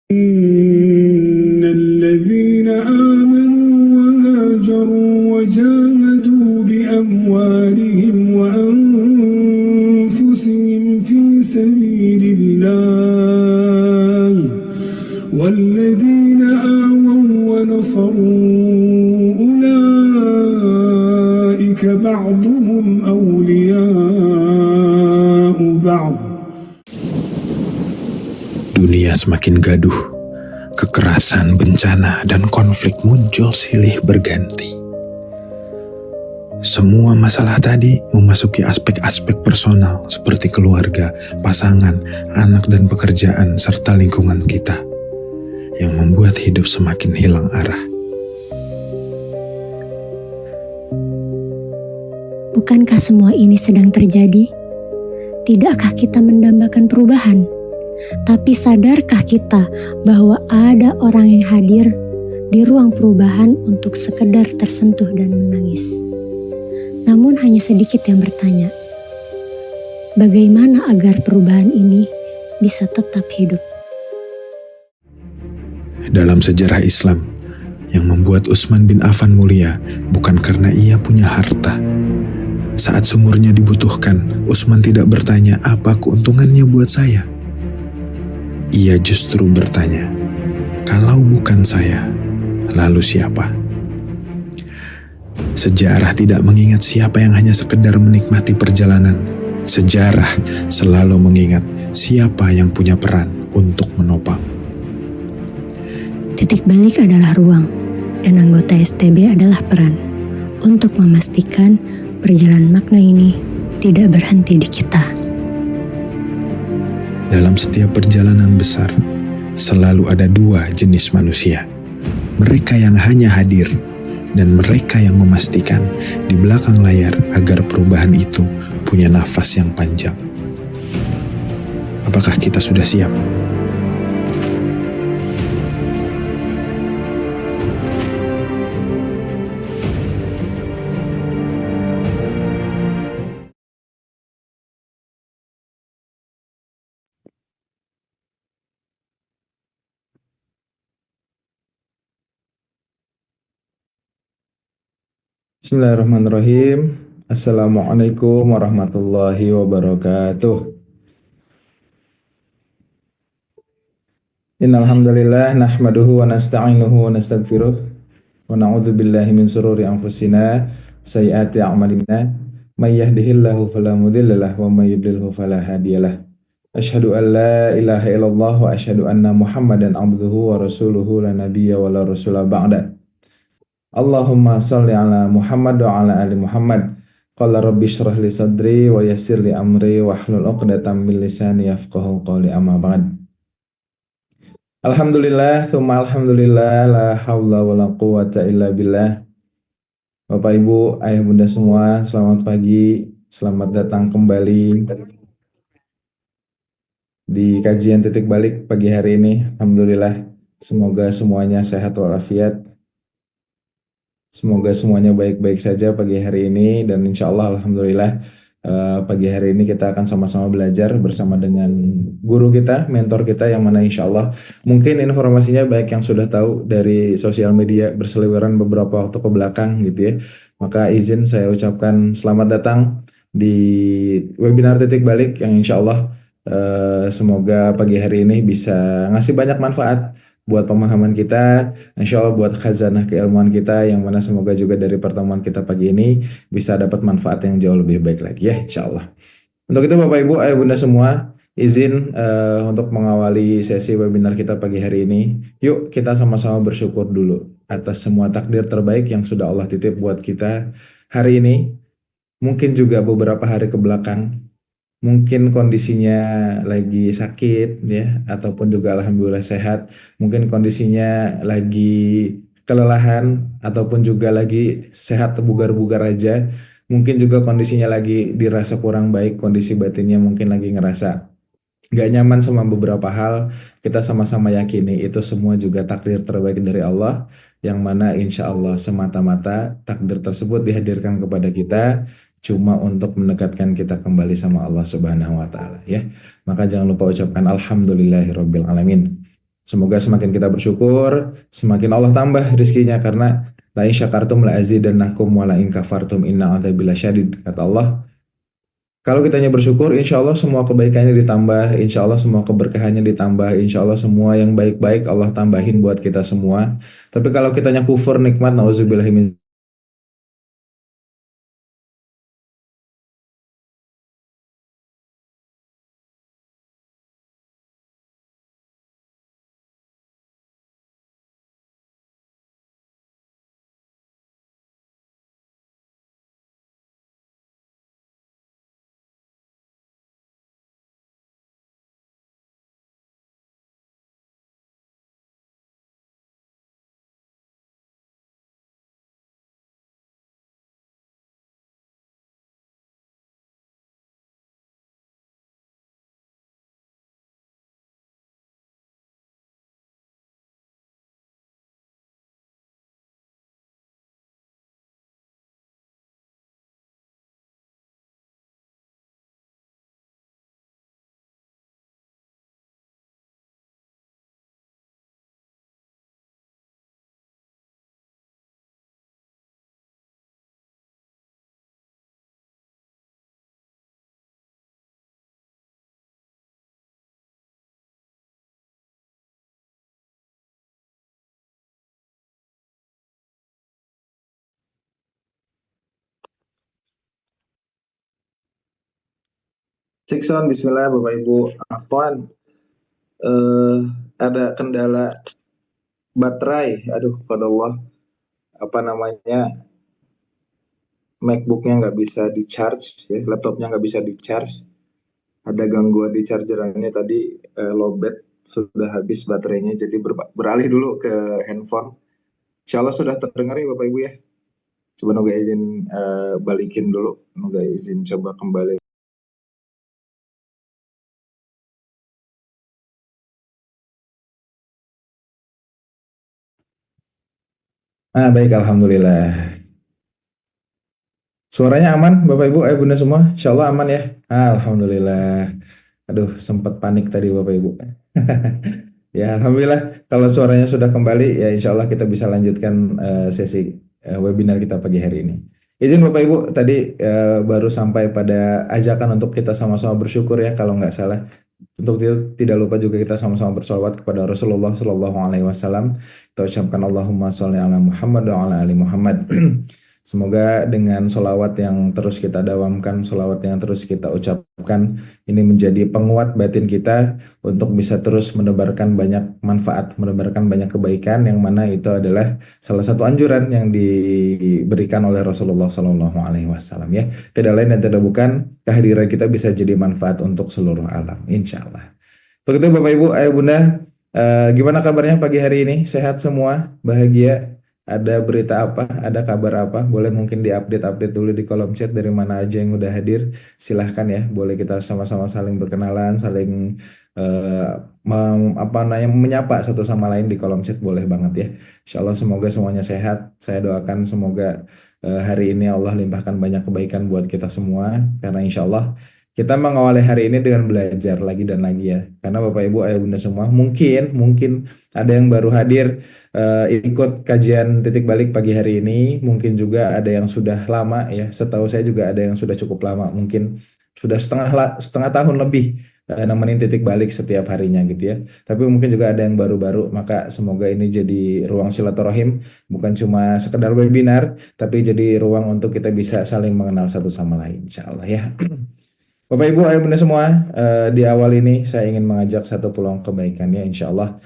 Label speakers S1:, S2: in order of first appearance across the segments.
S1: إن الذين آمنوا وهاجروا وجاهدوا بأموالهم وأنفسهم في سبيل الله والذين آووا ونصروا أولئك بعضهم أولياء بعض.
S2: Dunia semakin gaduh, kekerasan, bencana, dan konflik muncul silih berganti. Semua masalah tadi memasuki aspek-aspek personal seperti keluarga, pasangan, anak dan pekerjaan, serta lingkungan kita, yang membuat hidup semakin hilang arah.
S3: Bukankah semua ini sedang terjadi? Tidakkah kita mendambakan perubahan? Tapi sadarkah kita bahwa ada orang yang hadir di ruang perubahan untuk sekedar tersentuh dan menangis? Namun hanya sedikit yang bertanya, bagaimana agar perubahan ini bisa tetap hidup?
S2: Dalam sejarah Islam, yang membuat Utsman bin Affan mulia bukan karena ia punya harta. Saat sumurnya dibutuhkan, Utsman tidak bertanya apa keuntungannya buat saya. Ia justru bertanya, kalau bukan saya, lalu siapa? Sejarah tidak mengingat siapa yang hanya sekedar menikmati perjalanan. Sejarah selalu mengingat siapa yang punya peran untuk menopang.
S3: Titik balik adalah ruang, dan anggota STB adalah peran untuk memastikan perjalanan makna ini tidak berhenti di kita.
S2: Dalam setiap perjalanan besar, selalu ada dua jenis manusia. Mereka yang hanya hadir, dan mereka yang memastikan di belakang layar agar perubahan itu punya nafas yang panjang. Apakah kita sudah siap?
S4: Bismillahirrahmanirrahim. Assalamualaikum warahmatullahi wabarakatuh. Innal hamdalillah nahmaduhu wa nasta'inuhu wa nastaghfiruh wa na'udzu billahi min shururi anfusina sayyiati a'malina may yahdihillahu fala mudhillalah wa may yudlilhu fala hadiyalah. Asyhadu an la ilaha illallah wa asyhadu anna Muhammadan abduhu wa rasuluhu la nabiyya wa la rasula ba'da. Allahumma sholli ala Muhammad wa ala ali Muhammad. Qala rabbi shrah li sadri wa yassir li amri wa hlul 'uqdatam min lisani yafqahu qawli, amma ba'd. Alhamdulillah, tsumma alhamdulillah, la haula wa la quwwata illa billah. Bapak Ibu, ayah bunda semua, selamat pagi, selamat datang kembali di kajian titik balik pagi hari ini. Alhamdulillah, semoga semuanya sehat walafiat. Semoga semuanya baik-baik saja pagi hari ini, dan insya Allah alhamdulillah pagi hari ini kita akan sama-sama belajar bersama dengan guru kita, mentor kita, yang mana insya Allah mungkin informasinya baik yang sudah tahu dari sosial media berseliweran beberapa waktu ke belakang gitu ya. Maka izin saya ucapkan selamat datang di webinar titik balik yang insya Allah semoga pagi hari ini bisa ngasih banyak manfaat buat pemahaman kita, insya Allah buat khazanah keilmuan kita, yang mana semoga juga dari pertemuan kita pagi ini bisa dapat manfaat yang jauh lebih baik lagi ya, insya Allah. Untuk itu Bapak Ibu, ayah bunda semua, izin untuk mengawali sesi webinar kita pagi hari ini. Yuk kita sama-sama bersyukur dulu atas semua takdir terbaik yang sudah Allah titip buat kita hari ini. Mungkin juga beberapa hari ke belakang. Mungkin kondisinya lagi sakit ya, ataupun juga alhamdulillah sehat. Mungkin kondisinya lagi kelelahan, ataupun juga lagi sehat bugar-bugar aja. Mungkin juga kondisinya lagi dirasa kurang baik, kondisi batinnya mungkin lagi ngerasa gak nyaman sama beberapa hal. Kita sama-sama yakini itu semua juga takdir terbaik dari Allah, yang mana insya Allah semata-mata takdir tersebut dihadirkan kepada kita cuma untuk mendekatkan kita kembali sama Allah Subhanahu wa taala ya. Maka jangan lupa ucapkan alhamdulillahirabbil alamin. Semoga semakin kita bersyukur, semakin Allah tambah rizkinya karena la in syakartum la azidannakum wa la in kafartum inna adzabi lasyadid kata Allah. Kalau kitanya bersyukur, insya Allah semua kebaikannya ditambah, insya Allah semua keberkahannya ditambah, insya Allah semua yang baik-baik Allah tambahin buat kita semua. Tapi kalau kitanya kufur nikmat, nauzubillahi. Sikson, Bismillah, Bapak Ibu. Afwan, ada kendala baterai. Aduh, Allah, apa namanya, MacBooknya nggak bisa di charge, ya, laptopnya nggak bisa di charge. Ada gangguan di chargerannya tadi, lowbat, sudah habis baterainya, jadi beralih dulu ke handphone. Insya Allah sudah terdengar ya Bapak Ibu ya. Coba Noga izin balikin dulu, Noga izin coba kembali. Baik, Alhamdulillah. Suaranya aman, Bapak Ibu, Bunda semua? Insya Allah aman ya? Alhamdulillah. Aduh, sempat panik tadi Bapak Ibu. Ya, Alhamdulillah. Kalau suaranya sudah kembali, ya insya Allah kita bisa lanjutkan sesi webinar kita pagi hari ini. Izin Bapak Ibu, tadi baru sampai pada ajakan untuk kita sama-sama bersyukur ya, kalau nggak salah. Untuk tidak lupa juga kita sama-sama bersolawat kepada Rasulullah Shallallahu Alaihi Wasallam. Kita ucapkan Allahumma sholli ala Muhammad wa ala ali Muhammad. Semoga dengan solawat yang terus kita dawamkan, solawat yang terus kita ucapkan, ini menjadi penguat batin kita untuk bisa terus menebarkan banyak manfaat, menebarkan banyak kebaikan, yang mana itu adalah salah satu anjuran yang diberikan oleh Rasulullah Shallallahu Alaihi Wasallam ya. Tidak lain dan tidak bukan, kehadiran kita bisa jadi manfaat untuk seluruh alam, insya Allah. Begitu Bapak Ibu, Ayah Bunda, gimana kabarnya pagi hari ini? Sehat semua? Bahagia? Ada berita apa? Ada kabar apa? Boleh mungkin diupdate-update dulu di kolom chat dari mana aja yang udah hadir. Silahkan ya, boleh kita sama-sama saling berkenalan, saling menyapa satu sama lain di kolom chat, boleh banget ya. Insya Allah semoga semuanya sehat. Saya doakan semoga hari ini Allah limpahkan banyak kebaikan buat kita semua. Karena insya Allah kita mengawali hari ini dengan belajar lagi dan lagi ya. Karena Bapak Ibu Ayah Bunda semua mungkin ada yang baru hadir ikut kajian titik balik pagi hari ini. Mungkin juga ada yang sudah lama ya. Setahu saya juga ada yang sudah cukup lama. Mungkin sudah setengah tahun lebih nemenin titik balik setiap harinya gitu ya. Tapi mungkin juga ada yang baru-baru. Maka semoga ini jadi ruang silaturahim. Bukan cuma sekedar webinar. Tapi jadi ruang untuk kita bisa saling mengenal satu sama lain. Insya Allah ya. Bapak Ibu, Ayah Bunda semua, di awal ini saya ingin mengajak satu peluang kebaikan ya, insya Allah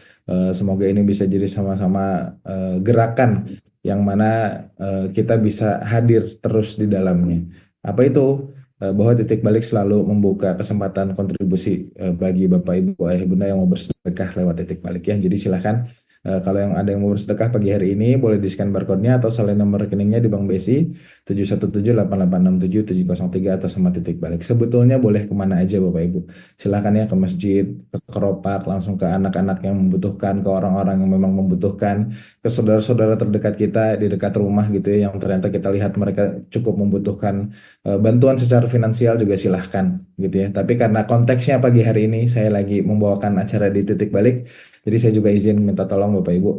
S4: semoga ini bisa jadi sama-sama gerakan yang mana kita bisa hadir terus di dalamnya. Apa itu? Bahwa titik balik selalu membuka kesempatan kontribusi bagi Bapak Ibu, Ayah Bunda yang mau bersedekah lewat titik balik ya. Jadi silahkan kalau yang ada yang mau bersedekah pagi hari ini boleh di scan barcode-nya atau salin nomor rekeningnya di Bank BSI. 7178867 atas nama Titik Balik. Sebetulnya boleh kemana aja Bapak Ibu. Silahkan ya ke masjid, ke keropak, langsung ke anak-anak yang membutuhkan, ke orang-orang yang memang membutuhkan, ke saudara-saudara terdekat kita di dekat rumah gitu ya, yang ternyata kita lihat mereka cukup membutuhkan bantuan secara finansial juga silahkan gitu ya. Tapi karena konteksnya pagi hari ini saya lagi membawakan acara di Titik Balik, jadi saya juga izin minta tolong Bapak Ibu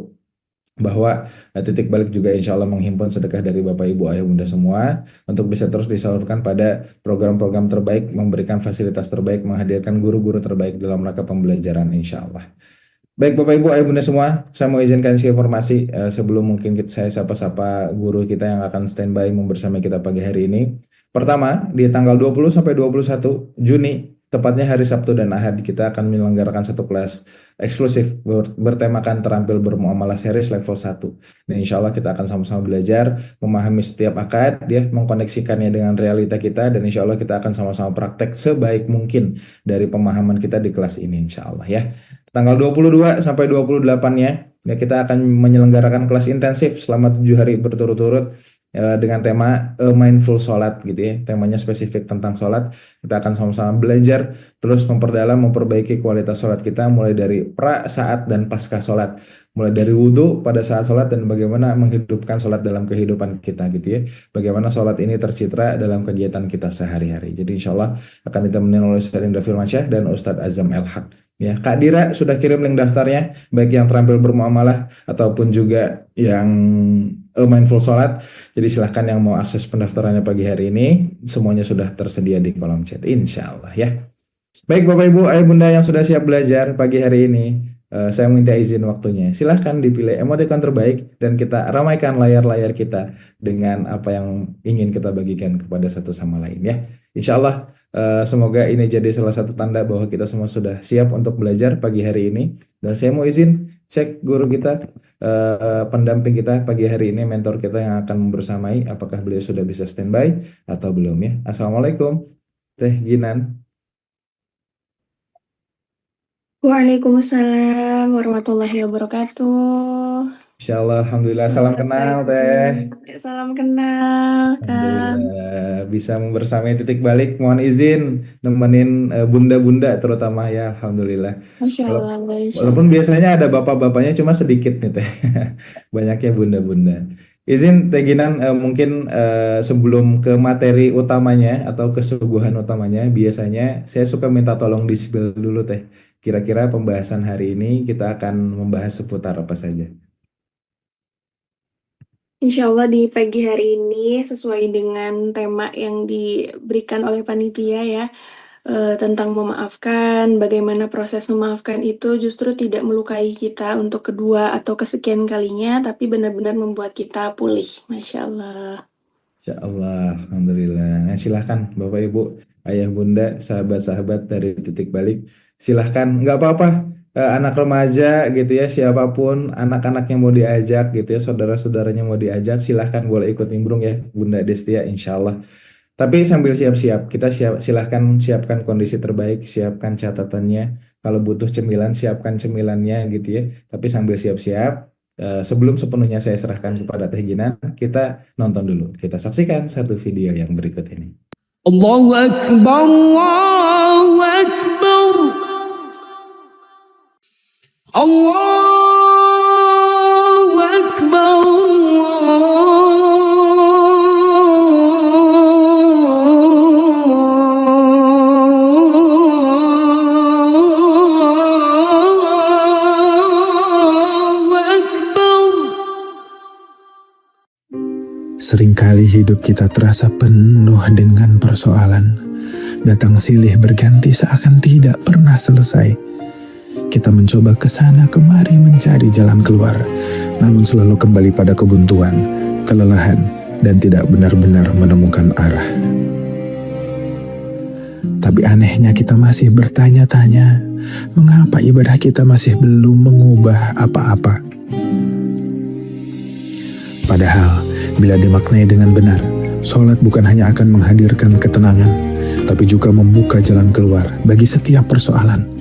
S4: bahwa Titik Balik juga insya Allah menghimpun sedekah dari Bapak Ibu Ayah Bunda semua untuk bisa terus disalurkan pada program-program terbaik, memberikan fasilitas terbaik, menghadirkan guru-guru terbaik dalam rangka pembelajaran insya Allah. Baik Bapak Ibu Ayah Bunda semua, saya mau izinkan kasih informasi sebelum mungkin saya sapa-sapa guru kita yang akan standby bersama kita pagi hari ini. Pertama, di tanggal 20 sampai 21 Juni, tepatnya hari Sabtu dan Ahad, kita akan menyelenggarakan satu kelas eksklusif bertemakan terampil bermuamalah series level 1. Dan insya Allah kita akan sama-sama belajar, memahami setiap akad, dia mengkoneksikannya dengan realita kita, dan insya Allah kita akan sama-sama praktek sebaik mungkin dari pemahaman kita di kelas ini insya Allah ya. Tanggal 22 sampai 28-nya, ya kita akan menyelenggarakan kelas intensif selama 7 hari berturut-turut dengan tema mindful sholat gitu ya. Temanya spesifik tentang sholat. Kita akan sama-sama belajar terus memperdalam, memperbaiki kualitas sholat kita mulai dari pra, saat, dan pasca sholat. Mulai dari wudhu pada saat sholat dan bagaimana menghidupkan sholat dalam kehidupan kita gitu ya. Bagaimana sholat ini tercitra dalam kegiatan kita sehari-hari. Jadi insya Allah akan ditemenin oleh Ustaz Indra Firmansyah dan Ustadz Azam El-Haq. Ya, Kak Dira sudah kirim link daftarnya, baik yang terampil bermuamalah ataupun juga yang mindful sholat. Jadi silahkan yang mau akses pendaftarannya pagi hari ini, semuanya sudah tersedia di kolom chat, insya Allah ya. Baik Bapak Ibu Ayah Bunda yang sudah siap belajar pagi hari ini, saya minta izin waktunya. Silahkan dipilih emoticon terbaik dan kita ramaikan layar-layar kita dengan apa yang ingin kita bagikan kepada satu sama lain ya. Insya Allah semoga ini jadi salah satu tanda bahwa kita semua sudah siap untuk belajar pagi hari ini. Dan saya mau izin cek guru kita, pendamping kita pagi hari ini, mentor kita yang akan membersamai, apakah beliau sudah bisa standby atau belum ya. Assalamualaikum Teh Ginan.
S5: Waalaikumsalam warahmatullahi wabarakatuh.
S4: Insyaallah, alhamdulillah, salam kenal Teh.
S5: Salam kenal, Kak.
S4: Alhamdulillah bisa membersamai Titik Balik. Mohon izin nemenin bunda-bunda terutama ya, alhamdulillah.
S5: Masya Allah, Insya
S4: Walaupun biasanya ada bapak-bapaknya cuma sedikit nih Teh. Banyaknya bunda-bunda. Izin Teh Ginan, mungkin sebelum ke materi utamanya atau kesuguhan utamanya, biasanya saya suka minta tolong di-spill dulu Teh. Kira-kira pembahasan hari ini kita akan membahas seputar apa saja?
S5: Insya Allah di pagi hari ini sesuai dengan tema yang diberikan oleh panitia ya, tentang memaafkan, bagaimana proses memaafkan itu justru tidak melukai kita untuk kedua atau kesekian kalinya, tapi benar-benar membuat kita pulih. Masya Allah.
S4: Insya Allah, alhamdulillah. Nah, silahkan Bapak Ibu, Ayah Bunda, sahabat-sahabat dari Titik Balik, silahkan, nggak apa-apa, anak remaja gitu ya, siapapun, anak-anak yang mau diajak gitu ya, saudara-saudaranya mau diajak, silahkan boleh ikut nimbrung ya, Bunda Destia, insya Allah. Tapi sambil siap-siap, kita silahkan siapkan kondisi terbaik, siapkan catatannya. Kalau butuh cemilan, siapkan cemilannya gitu ya. Tapi sambil siap-siap, sebelum sepenuhnya saya serahkan kepada Teh Ginan, kita nonton dulu. Kita saksikan satu video yang berikut ini.
S1: Allahu Akbar, Allahu Akbar, Allahu Akbar,
S2: Seringkali hidup kita terasa penuh dengan persoalan. Datang silih berganti seakan tidak pernah selesai. Kita mencoba kesana kemari mencari jalan keluar, namun selalu kembali pada kebuntuan, kelelahan, dan tidak benar-benar menemukan arah. Tapi anehnya kita masih bertanya-tanya, mengapa ibadah kita masih belum mengubah apa-apa? Padahal, bila dimaknai dengan benar, sholat bukan hanya akan menghadirkan ketenangan, tapi juga membuka jalan keluar bagi setiap persoalan.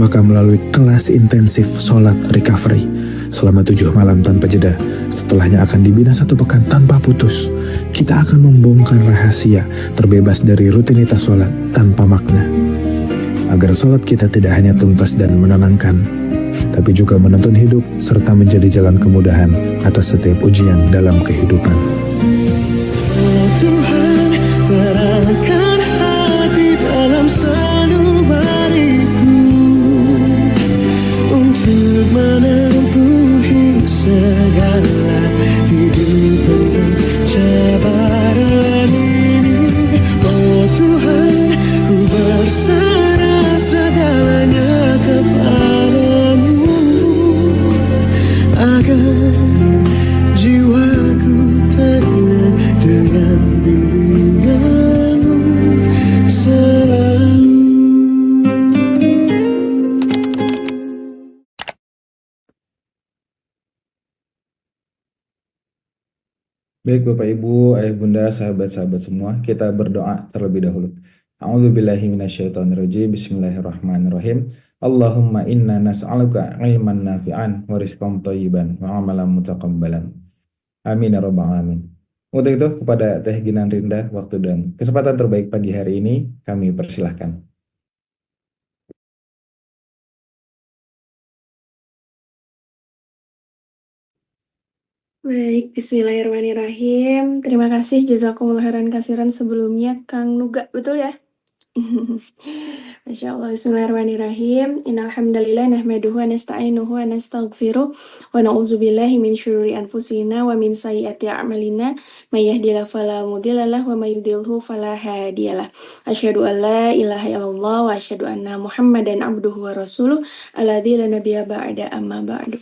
S2: Maka melalui kelas intensif sholat recovery selama 7 malam tanpa jeda, setelahnya akan dibina 1 pekan tanpa putus, kita akan membongkar rahasia terbebas dari rutinitas sholat tanpa makna. Agar sholat kita tidak hanya tuntas dan menenangkan, tapi juga menuntun hidup serta menjadi jalan kemudahan atas setiap ujian dalam kehidupan.
S1: Tuhan, terangkan hati dalam sanubariku untuk menempuhi segala hidup penuh cabaran ini. Oh Tuhan, ku berserah segalanya kepadamu agar jiwaku tenang dengan bimbinganmu selalu.
S4: Baik Bapak Ibu, Ayah Bunda, sahabat-sahabat semua, kita berdoa terlebih dahulu. A'udzubillahi minasyaitonirrajim. Bismillahirrahmanirrahim. Allahumma inna nas'aluka ilman nafi'an wa rizqan thayyiban wa amalan mutaqabbalan. Amin ya rabbal alamin. Untuk itu kepada Teh Ginan Rinda, waktu dan kesempatan terbaik pagi hari ini kami persilahkan.
S5: Baik, bismillahirrahmanirrahim. Terima kasih jazakumullah khairan kasiran sebelumnya Kang Nuga, betul ya? Masya Allah, bismillahirrahmanirrahim. Innalhamdalillah nahmaduhu wa nasta'inuhu wa nastaghfiruh wa na'udzubillahi min syururi anfusina wa min sayyiati a'malina may yahdihillahu fala mudhillalah wa may yudhlilhu fala hadiyalah. Asyhadu an la ilaha illallah wa asyhadu anna Muhammadan abduhu wa rasuluh alladzi la nabiyya ba'da amma ba'du.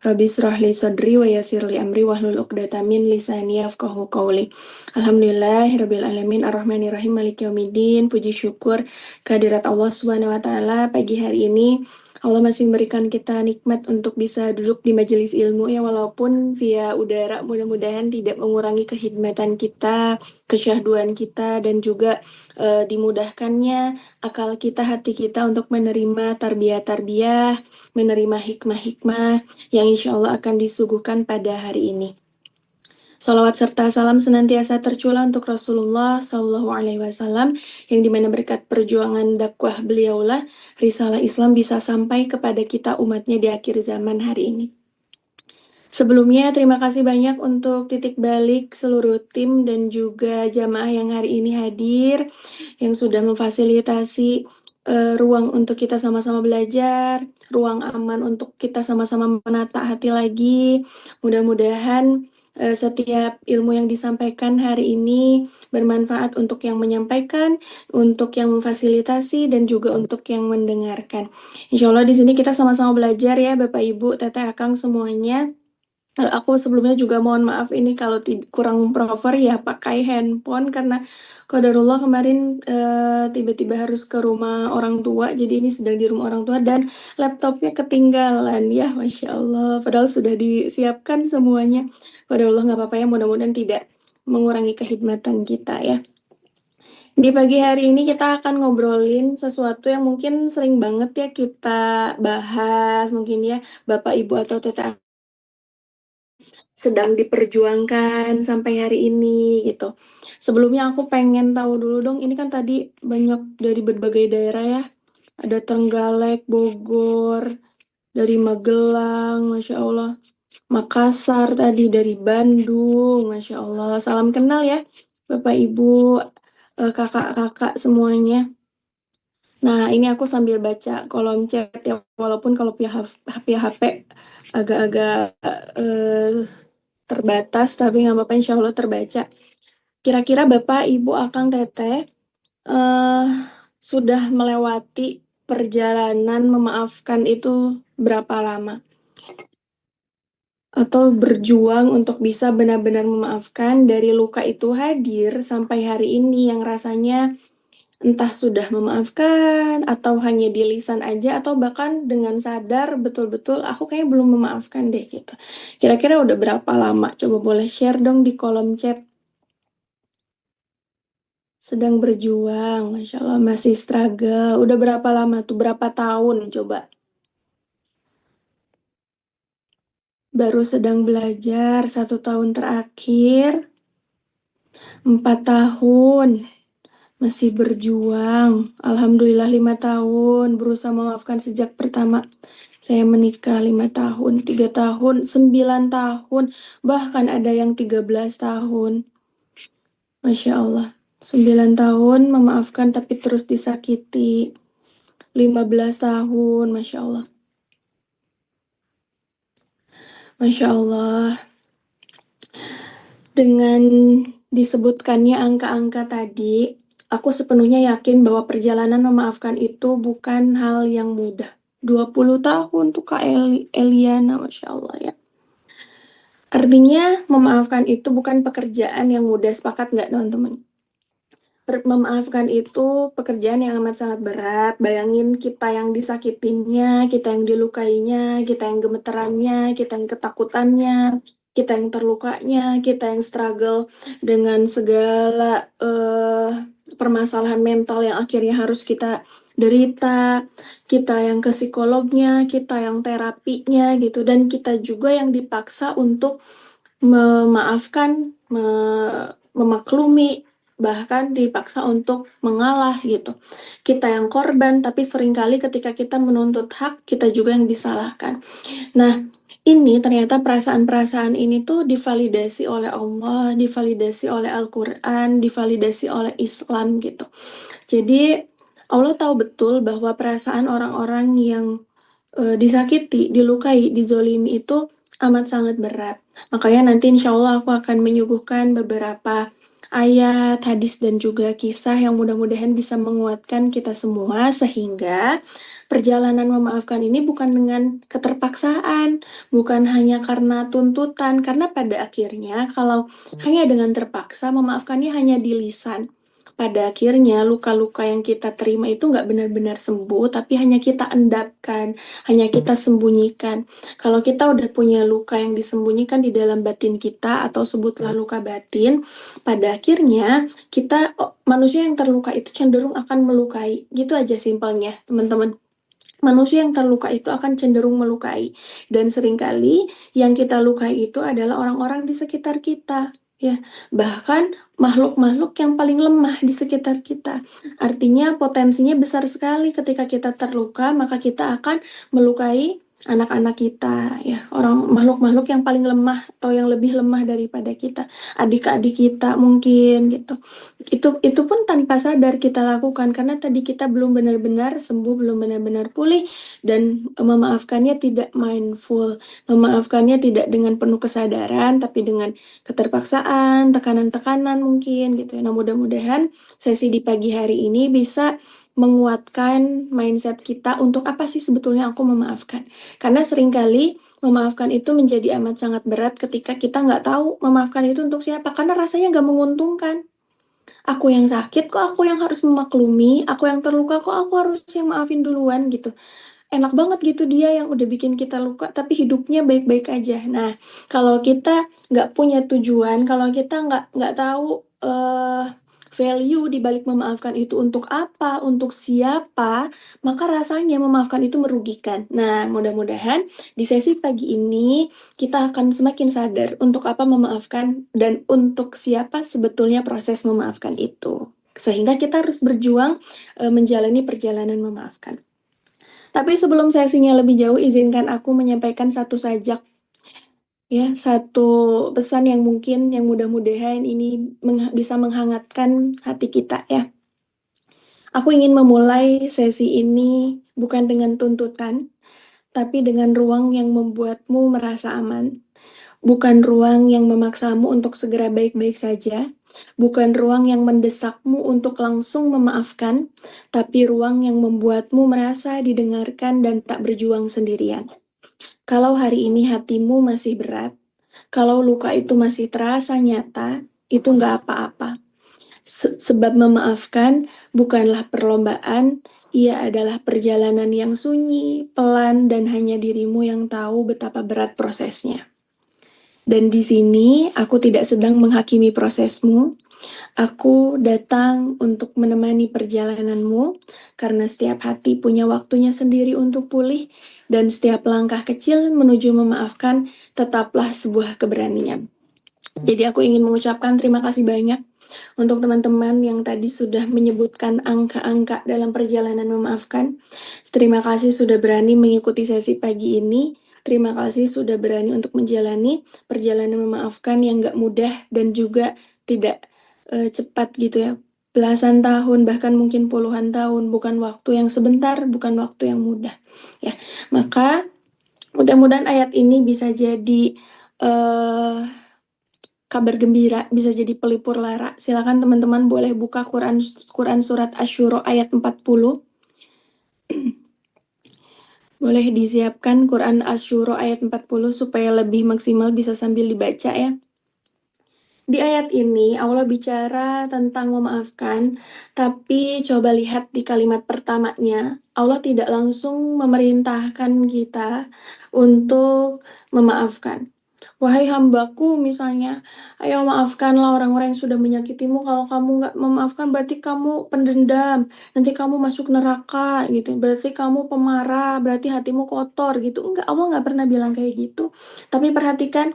S5: Rabbi shrah li sadri wa yassir li amri wahlul 'uqdatam min lisani yafqahu qawli. Alhamdulillahirabbil alamin arrahmanirrahim maliki yaumiddin. Puji syukur kehadirat Allah Subhanahu wa taala pagi hari ini. Allah masih memberikan kita nikmat untuk bisa duduk di majelis ilmu ya, walaupun via udara. Mudah-mudahan tidak mengurangi kekhidmatan kita, kesyahduan kita, dan juga dimudahkannya akal kita, hati kita untuk menerima tarbiyah-tarbiyah, menerima hikmah-hikmah yang insya Allah akan disuguhkan pada hari ini. Salawat serta salam senantiasa tercurah untuk Rasulullah Shallallahu Alaihi Wasallam, yang dimana berkat perjuangan dakwah beliaulah risalah Islam bisa sampai kepada kita umatnya di akhir zaman hari ini. Sebelumnya terima kasih banyak untuk titik balik seluruh tim dan juga jamaah yang hari ini hadir, yang sudah memfasilitasi ruang untuk kita sama-sama belajar, ruang aman untuk kita sama-sama menata hati lagi. Mudah-mudahan setiap ilmu yang disampaikan hari ini bermanfaat untuk yang menyampaikan, untuk yang memfasilitasi, dan juga untuk yang mendengarkan. Insya Allah di sini kita sama-sama belajar ya Bapak Ibu, Teteh Akang semuanya. Aku sebelumnya juga mohon maaf ini kalau kurang proper ya pakai handphone, karena qadarullah kemarin tiba-tiba harus ke rumah orang tua, jadi ini sedang di rumah orang tua dan laptopnya ketinggalan ya, Masya Allah, padahal sudah disiapkan semuanya. Qadarullah nggak apa-apa ya, mudah-mudahan tidak mengurangi kekhidmatan kita ya. Di pagi hari ini kita akan ngobrolin sesuatu yang mungkin sering banget ya kita bahas, mungkin ya Bapak Ibu atau Teteh sedang diperjuangkan sampai hari ini gitu. Sebelumnya aku pengen tahu dulu dong, ini kan tadi banyak dari berbagai daerah ya. Ada Trenggalek, Bogor, dari Magelang, Masya Allah. Makassar tadi, dari Bandung, Masya Allah. Salam kenal ya Bapak Ibu, kakak-kakak semuanya. Nah, ini aku sambil baca kolom chat ya, walaupun kalau via HP agak-agak terbatas, tapi nggak apa-apa, insya Allah terbaca. Kira-kira Bapak, Ibu, Akang, Teteh sudah melewati perjalanan memaafkan itu berapa lama? Atau berjuang untuk bisa benar-benar memaafkan dari luka itu hadir sampai hari ini yang rasanya entah sudah memaafkan atau hanya di lisan aja, atau bahkan dengan sadar betul-betul aku kayaknya belum memaafkan deh gitu. Kira-kira udah berapa lama? Coba boleh share dong di kolom chat. Sedang berjuang, Masya Allah, masih struggle. Udah berapa lama tuh? Berapa tahun coba? Baru sedang belajar 1 tahun terakhir. 4 tahun. Masih berjuang. Alhamdulillah 5 tahun. Berusaha memaafkan sejak pertama saya menikah 5 tahun, 3 tahun, 9 tahun. Bahkan ada yang 13 tahun. Masya Allah. 9 tahun memaafkan tapi terus disakiti. 15 tahun, Masya Allah. Masya Allah. Dengan disebutkannya angka-angka tadi, aku sepenuhnya yakin bahwa perjalanan memaafkan itu bukan hal yang mudah. 20 tahun tuh Kak Eliana, Masya Allah ya. Artinya memaafkan itu bukan pekerjaan yang mudah, sepakat nggak teman-teman? Memaafkan itu pekerjaan yang amat sangat berat. Bayangin kita yang disakitinya, kita yang dilukainya, kita yang gemeterannya, kita yang ketakutannya, kita yang terlukanya, kita yang struggle dengan segala permasalahan mental yang akhirnya harus kita derita, kita yang ke psikolognya, kita yang terapinya gitu, dan kita juga yang dipaksa untuk memaafkan, memaklumi, bahkan dipaksa untuk mengalah gitu. Kita yang korban, tapi seringkali ketika kita menuntut hak, kita juga yang disalahkan. Nah, ini ternyata perasaan-perasaan ini tuh divalidasi oleh Allah, divalidasi oleh Al-Quran, divalidasi oleh Islam gitu. Jadi Allah tahu betul bahwa perasaan orang-orang yang disakiti, dilukai, dizolimi itu amat sangat berat. Makanya nanti insya Allah aku akan menyuguhkan beberapa ayat, hadis, dan juga kisah yang mudah-mudahan bisa menguatkan kita semua sehingga perjalanan memaafkan ini bukan dengan keterpaksaan, bukan hanya karena tuntutan, karena pada akhirnya kalau hanya dengan terpaksa memaafkannya hanya di lisan. Pada akhirnya luka-luka yang kita terima itu nggak benar-benar sembuh, tapi hanya kita endapkan, hanya kita sembunyikan. Kalau kita udah punya luka yang disembunyikan di dalam batin kita atau sebutlah luka batin, pada akhirnya kita manusia yang terluka itu cenderung akan melukai. Gitu aja simpelnya, teman-teman. Manusia yang terluka itu akan cenderung melukai, dan seringkali yang kita lukai itu adalah orang-orang di sekitar kita, ya. Bahkan makhluk-makhluk yang paling lemah di sekitar kita. Artinya potensinya besar sekali ketika kita terluka, maka kita akan melukai anak-anak kita, ya. Orang makhluk-makhluk yang paling lemah atau yang lebih lemah daripada kita, adik-adik kita mungkin gitu. Itu pun tanpa sadar kita lakukan karena tadi kita belum benar-benar sembuh, belum benar-benar pulih, dan memaafkannya tidak mindful, memaafkannya tidak dengan penuh kesadaran tapi dengan keterpaksaan, tekanan-tekanan mungkin gitu. Nah, mudah-mudahan sesi di pagi hari ini bisa menguatkan mindset kita untuk apa sih sebetulnya aku memaafkan. Karena seringkali memaafkan itu menjadi amat sangat berat ketika kita nggak tahu memaafkan itu untuk siapa, karena rasanya nggak menguntungkan. Aku yang sakit kok aku yang harus memaklumi, aku yang terluka kok aku harus yang maafin duluan gitu. Enak banget gitu dia yang udah bikin kita luka tapi hidupnya baik-baik aja. Nah, kalau kita nggak punya tujuan, kalau kita nggak tahu value di balik memaafkan itu untuk apa, untuk siapa, maka rasanya memaafkan itu merugikan. Nah, mudah-mudahan di sesi pagi ini kita akan semakin sadar untuk apa memaafkan dan untuk siapa sebetulnya proses memaafkan itu. Sehingga kita harus berjuang menjalani perjalanan memaafkan. Tapi sebelum sesinya lebih jauh, izinkan aku menyampaikan satu sajak, ya, satu pesan yang mungkin yang mudah-mudahan ini bisa menghangatkan hati kita ya. Aku ingin memulai sesi ini bukan dengan tuntutan, tapi dengan ruang yang membuatmu merasa aman. Bukan ruang yang memaksamu untuk segera baik-baik saja, bukan ruang yang mendesakmu untuk langsung memaafkan, tapi ruang yang membuatmu merasa didengarkan dan tak berjuang sendirian. Kalau hari ini hatimu masih berat, kalau luka itu masih terasa nyata, itu nggak apa-apa. Sebab memaafkan bukanlah perlombaan, ia adalah perjalanan yang sunyi, pelan, dan hanya dirimu yang tahu betapa berat prosesnya. Dan di sini aku tidak sedang menghakimi prosesmu, aku datang untuk menemani perjalananmu, karena setiap hati punya waktunya sendiri untuk pulih, dan setiap langkah kecil menuju memaafkan tetaplah sebuah keberanian. Jadi aku ingin mengucapkan terima kasih banyak untuk teman-teman yang tadi sudah menyebutkan angka-angka dalam perjalanan memaafkan. Terima kasih sudah berani mengikuti sesi pagi ini. Terima kasih sudah berani untuk menjalani perjalanan memaafkan yang gak mudah dan juga tidak cepat gitu ya. Belasan tahun, bahkan mungkin puluhan tahun, bukan waktu yang sebentar, bukan waktu yang mudah. Ya, maka mudah-mudahan ayat ini bisa jadi kabar gembira, bisa jadi pelipur lara. Silakan teman-teman boleh buka Quran surat Asy-Syura ayat 40. Boleh disiapkan Quran Asy-Syura ayat 40 supaya lebih maksimal bisa sambil dibaca ya. Di ayat ini Allah bicara tentang memaafkan, tapi coba lihat di kalimat pertamanya, Allah tidak langsung memerintahkan kita untuk memaafkan. Wahai hambaku misalnya, ayo maafkanlah orang-orang yang sudah menyakitimu. Kalau kamu nggak memaafkan berarti kamu pendendam, nanti kamu masuk neraka gitu. Berarti kamu pemarah, berarti hatimu kotor gitu. Enggak, Allah nggak pernah bilang kayak gitu. Tapi perhatikan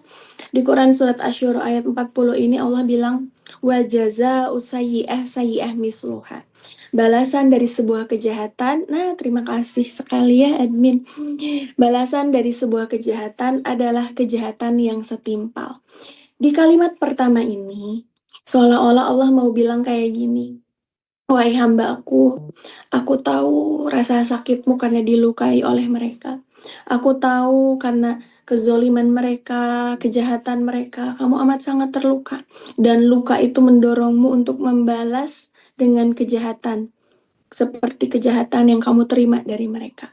S5: di Quran surat Asy-Syura ayat 40 ini Allah bilang, wa jazaa'u sayyi'ah misluha. Balasan dari sebuah kejahatan, nah terima kasih sekali ya admin. Balasan dari sebuah kejahatan adalah kejahatan yang setimpal. Di kalimat pertama ini, seolah-olah Allah mau bilang kayak gini, wahai hamba aku tahu rasa sakitmu karena dilukai oleh mereka. Aku tahu karena kezoliman mereka, kejahatan mereka, kamu amat sangat terluka. Dan luka itu mendorongmu untuk membalas dengan kejahatan, seperti kejahatan yang kamu terima dari mereka.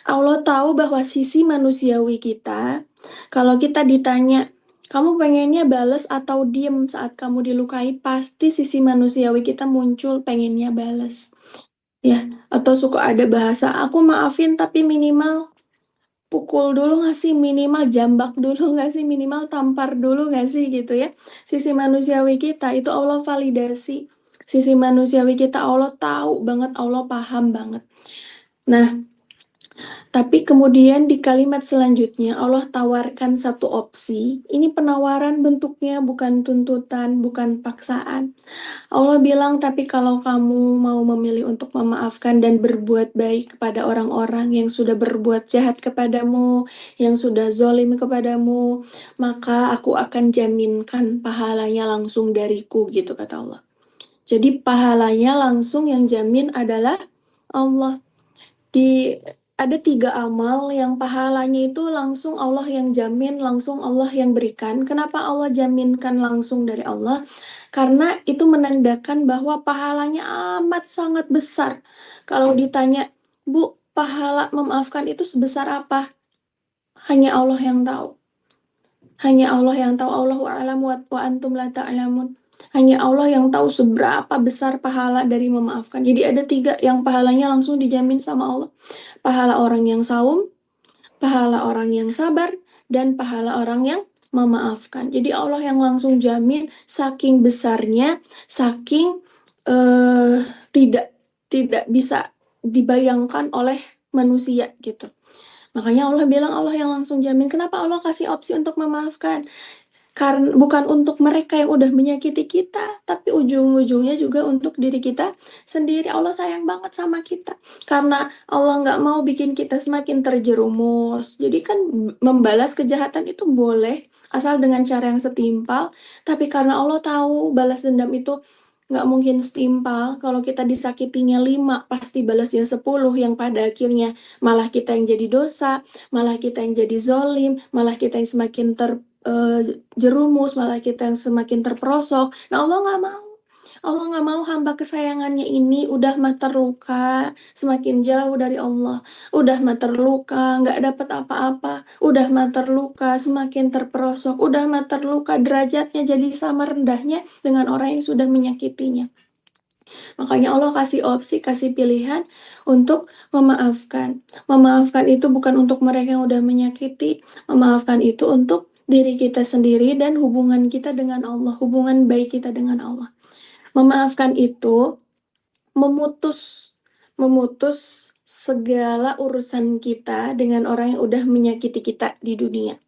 S5: Allah tahu bahwa sisi manusiawi kita, kalau kita ditanya, kamu pengennya bales atau diem saat kamu dilukai, pasti sisi manusiawi kita muncul pengennya bales. Ya, atau suka ada bahasa, aku maafin tapi minimal pukul dulu gak sih, minimal jambak dulu gak sih, minimal tampar dulu gak sih gitu ya. Sisi manusiawi kita itu Allah validasi. Sisi manusiawi kita Allah tahu banget, Allah paham banget. Nah, tapi kemudian di kalimat selanjutnya Allah tawarkan satu opsi. Ini penawaran bentuknya bukan tuntutan, bukan paksaan. Allah bilang, tapi kalau kamu mau memilih untuk memaafkan dan berbuat baik kepada orang-orang yang sudah berbuat jahat kepadamu, yang sudah zolim kepadamu, maka aku akan jaminkan pahalanya langsung dariku, gitu kata Allah. Jadi pahalanya langsung yang jamin adalah Allah. Ada 3 amal yang pahalanya itu langsung Allah yang jamin, langsung Allah yang berikan. Kenapa Allah jaminkan langsung dari Allah? Karena itu menandakan bahwa pahalanya amat sangat besar. Kalau ditanya, Bu, pahala memaafkan itu sebesar apa? Hanya Allah yang tahu. Hanya Allah yang tahu. Allahu a'lam wa antum la ta'lamun. Hanya Allah yang tahu seberapa besar pahala dari memaafkan. Jadi ada 3 yang pahalanya langsung dijamin sama Allah. Pahala orang yang saum, pahala orang yang sabar, dan pahala orang yang memaafkan. Jadi Allah yang langsung jamin, saking besarnya, saking tidak bisa dibayangkan oleh manusia gitu. Makanya Allah bilang Allah yang langsung jamin. Kenapa Allah kasih opsi untuk memaafkan? Karena bukan untuk mereka yang udah menyakiti kita, tapi ujung-ujungnya juga untuk diri kita sendiri. Allah sayang banget sama kita. Karena Allah nggak mau bikin kita semakin terjerumus. Jadi kan membalas kejahatan itu boleh, asal dengan cara yang setimpal. Tapi karena Allah tahu balas dendam itu nggak mungkin setimpal. Kalau kita disakitinya 5, pasti balasnya 10, yang pada akhirnya malah kita yang jadi dosa, malah kita yang jadi zolim, malah kita yang semakin jerumus, malah kita yang semakin terperosok. Nah Allah nggak mau. Allah nggak mau hamba kesayangannya ini udah mah terluka, semakin jauh dari Allah. Udah mah terluka, nggak dapat apa-apa. Udah mah terluka, semakin terperosok. Udah mah terluka, derajatnya jadi sama rendahnya dengan orang yang sudah menyakitinya. Makanya Allah kasih opsi, kasih pilihan untuk memaafkan. Memaafkan itu bukan untuk mereka yang udah menyakiti. Memaafkan itu untuk diri kita sendiri dan hubungan kita dengan Allah, hubungan baik kita dengan Allah. Memaafkan itu memutus segala urusan kita dengan orang yang udah menyakiti kita di dunia.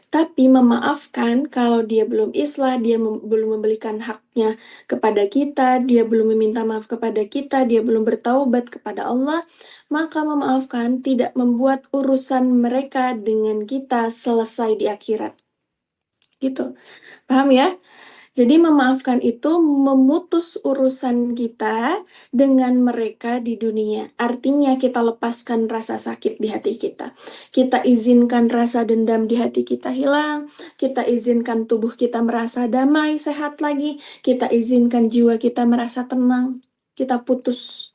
S5: Tapi memaafkan kalau dia belum islah, dia belum memberikan haknya kepada kita, dia belum meminta maaf kepada kita, dia belum bertaubat kepada Allah, maka memaafkan tidak membuat urusan mereka dengan kita selesai di akhirat. Gitu. Paham ya? Jadi memaafkan itu memutus urusan kita dengan mereka di dunia. Artinya kita lepaskan rasa sakit di hati kita. Kita izinkan rasa dendam di hati kita hilang. Kita izinkan tubuh kita merasa damai, sehat lagi. Kita izinkan jiwa kita merasa tenang. Kita putus.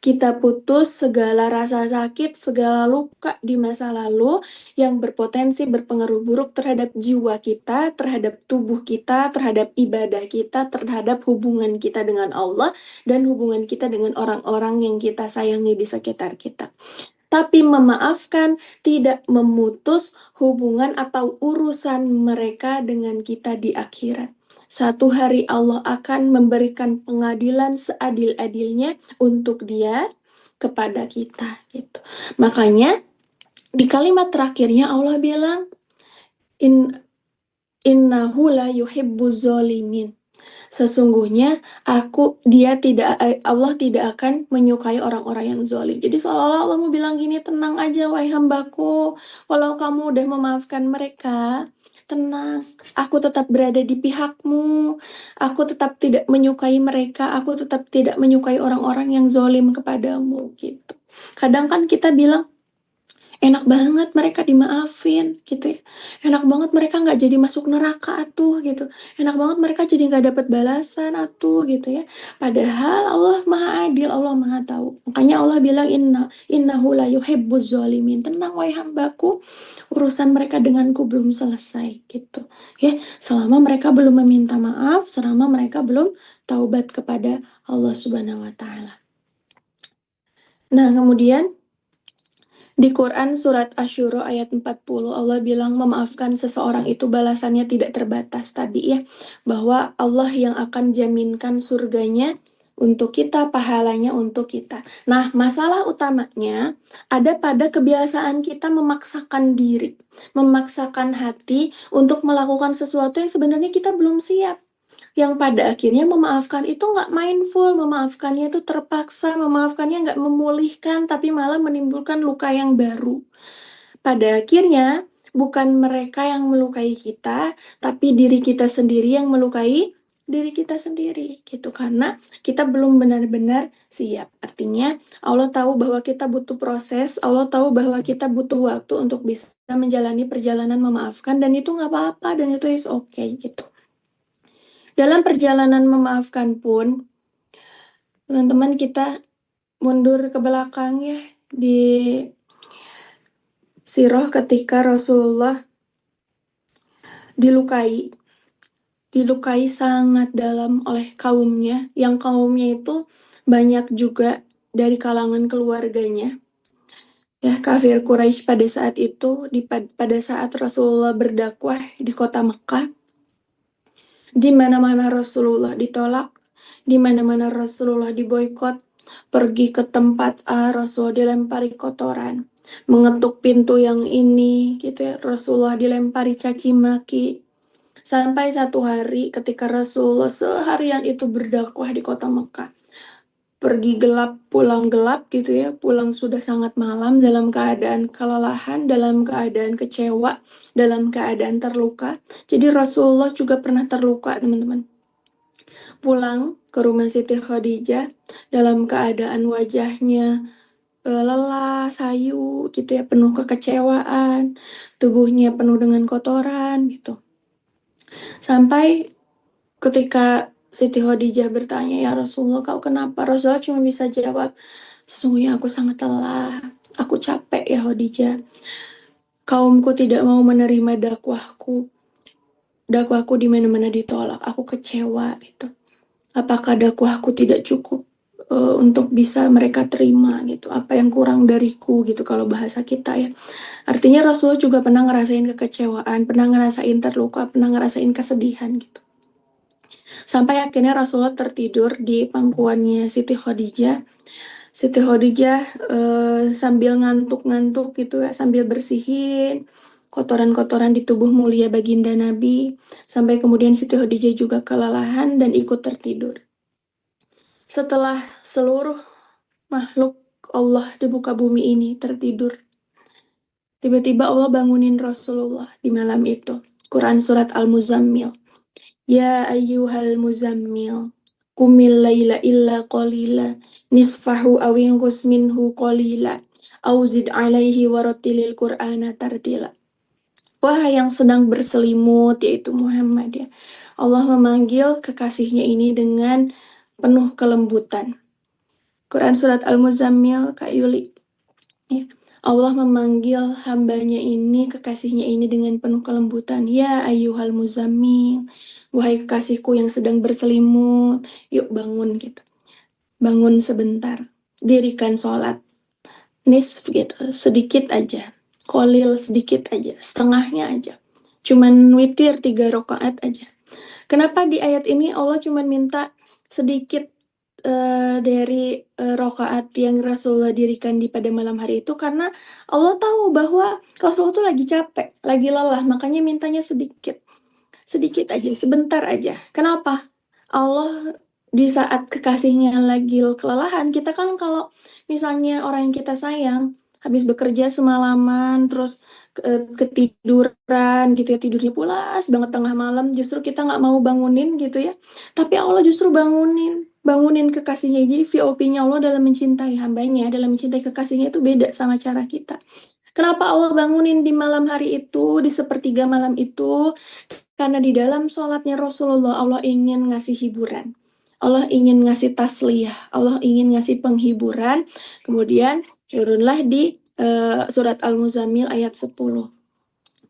S5: Kita putus segala rasa sakit, segala luka di masa lalu yang berpotensi berpengaruh buruk terhadap jiwa kita, terhadap tubuh kita, terhadap ibadah kita, terhadap hubungan kita dengan Allah, dan hubungan kita dengan orang-orang yang kita sayangi di sekitar kita. Tapi memaafkan tidak memutus hubungan atau urusan mereka dengan kita di akhirat. Satu hari Allah akan memberikan pengadilan seadil-adilnya untuk dia kepada kita gitu. Makanya di kalimat terakhirnya Allah bilang innahu la yuhibbuz zalimin. Sesungguhnya Allah tidak akan menyukai orang-orang yang zalim. Jadi seolah-olah Allah mau bilang gini, tenang aja wahai hambaku, walau kamu udah memaafkan mereka, tenang, aku tetap berada di pihakmu, aku tetap tidak menyukai mereka, aku tetap tidak menyukai orang-orang yang zalim kepadamu gitu. Kadang kan kita bilang, enak banget mereka dimaafin gitu ya. Enak banget mereka nggak jadi masuk neraka atuh gitu. Enak banget mereka jadi nggak dapat balasan atuh gitu ya. Padahal Allah Maha Adil, Allah Maha Tahu. Makanya Allah bilang innahu la yuhibbuz zalimin. Tenang wahai hambaku, urusan mereka denganku belum selesai gitu. Ya, selama mereka belum meminta maaf, selama mereka belum taubat kepada Allah Subhanahu wa taala. Nah, kemudian di Quran surat Asy-Syura ayat 40 Allah bilang memaafkan seseorang itu balasannya tidak terbatas tadi ya. Bahwa Allah yang akan jaminkan surganya untuk kita, pahalanya untuk kita. Nah, masalah utamanya ada pada kebiasaan kita memaksakan diri, memaksakan hati untuk melakukan sesuatu yang sebenarnya kita belum siap. Yang pada akhirnya memaafkan itu nggak mindful, memaafkannya itu terpaksa, memaafkannya nggak memulihkan, tapi malah menimbulkan luka yang baru. Pada akhirnya, bukan mereka yang melukai kita, tapi diri kita sendiri yang melukai diri kita sendiri, gitu. Karena kita belum benar-benar siap. Artinya, Allah tahu bahwa kita butuh proses, Allah tahu bahwa kita butuh waktu untuk bisa menjalani perjalanan memaafkan, dan itu nggak apa-apa, dan itu is okay, gitu. Dalam perjalanan memaafkan pun, teman-teman kita mundur ke belakang ya, di sirah ketika Rasulullah dilukai sangat dalam oleh kaumnya, yang kaumnya itu banyak juga dari kalangan keluarganya. Ya, kafir Quraisy pada saat itu, pada saat Rasulullah berdakwah di kota Mekah, di mana-mana Rasulullah ditolak, di mana-mana Rasulullah diboikot, pergi ke tempat A, Rasul dilempari kotoran, mengetuk pintu yang ini, gitu ya, Rasulullah dilempari caci maki. Sampai satu hari ketika Rasulullah seharian itu berdakwah di kota Mekah, pergi gelap, pulang gelap gitu ya, pulang sudah sangat malam dalam keadaan kelelahan, dalam keadaan kecewa, dalam keadaan terluka. Jadi Rasulullah juga pernah terluka, teman-teman. Pulang ke rumah Siti Khadijah dalam keadaan wajahnya lelah, sayu gitu ya, penuh kekecewaan, tubuhnya penuh dengan kotoran gitu. Sampai ketika Siti Khadijah bertanya, "Ya Rasulullah, kau kenapa?" Rasulullah cuma bisa jawab, "Sesungguhnya aku sangat lelah, aku capek ya Khadijah. Kaumku tidak mau menerima dakwahku. Dakwahku di mana-mana ditolak, aku kecewa gitu. Apakah dakwahku tidak cukup untuk bisa mereka terima gitu? Apa yang kurang dariku gitu kalau bahasa kita ya." Artinya Rasulullah juga pernah ngerasain kekecewaan, pernah ngerasain terluka, pernah ngerasain kesedihan gitu. Sampai akhirnya Rasulullah tertidur di pangkuannya Siti Khadijah. Siti Khadijah sambil ngantuk-ngantuk gitu ya, sambil bersihin, kotoran-kotoran di tubuh mulia baginda Nabi, sampai kemudian Siti Khadijah juga kelelahan dan ikut tertidur. Setelah seluruh makhluk Allah di muka bumi ini tertidur, tiba-tiba Allah bangunin Rasulullah di malam itu. Quran surat Al-Muzammil. Ya ayyuhal muzammil, kumil laila illa qalila, nisfahu awingus minhu qalila, auzid alaihi warotilil qur'ana tartila. Wahai yang sedang berselimut, yaitu Muhammad ya. Allah memanggil kekasihnya ini dengan penuh kelembutan. Quran surat Al-Muzammil, Kak Yuli. Ya. Allah memanggil hambanya ini, kekasihnya ini dengan penuh kelembutan. Ya ayyuhal muzammil, wahai kekasihku yang sedang berselimut, yuk bangun gitu. Bangun sebentar, dirikan sholat. Nisf gitu, sedikit aja. Kolil sedikit aja, setengahnya aja. Cuman witir 3 rakaat aja. Kenapa di ayat ini Allah cuman minta sedikit dari rakaat yang Rasulullah dirikan di pada malam hari itu? Karena Allah tahu bahwa Rasulullah tuh lagi capek, lagi lelah, makanya mintanya sedikit. Sedikit aja, sebentar aja. Kenapa? Allah di saat kekasihnya lagi kelelahan, kita kan kalau misalnya orang yang kita sayang habis bekerja semalaman terus ketiduran gitu ya, tidurnya pulas banget tengah malam, justru kita nggak mau bangunin gitu ya, tapi Allah justru bangunin kekasihnya. Jadi VOP-nya Allah dalam mencintai hambanya, dalam mencintai kekasihnya itu beda sama cara kita. Kenapa Allah bangunin di malam hari itu, di sepertiga malam itu? Karena di dalam sholatnya Rasulullah, Allah ingin ngasih hiburan. Allah ingin ngasih tasliyah, Allah ingin ngasih penghiburan. Kemudian turunlah di surat Al-Muzammil ayat 10.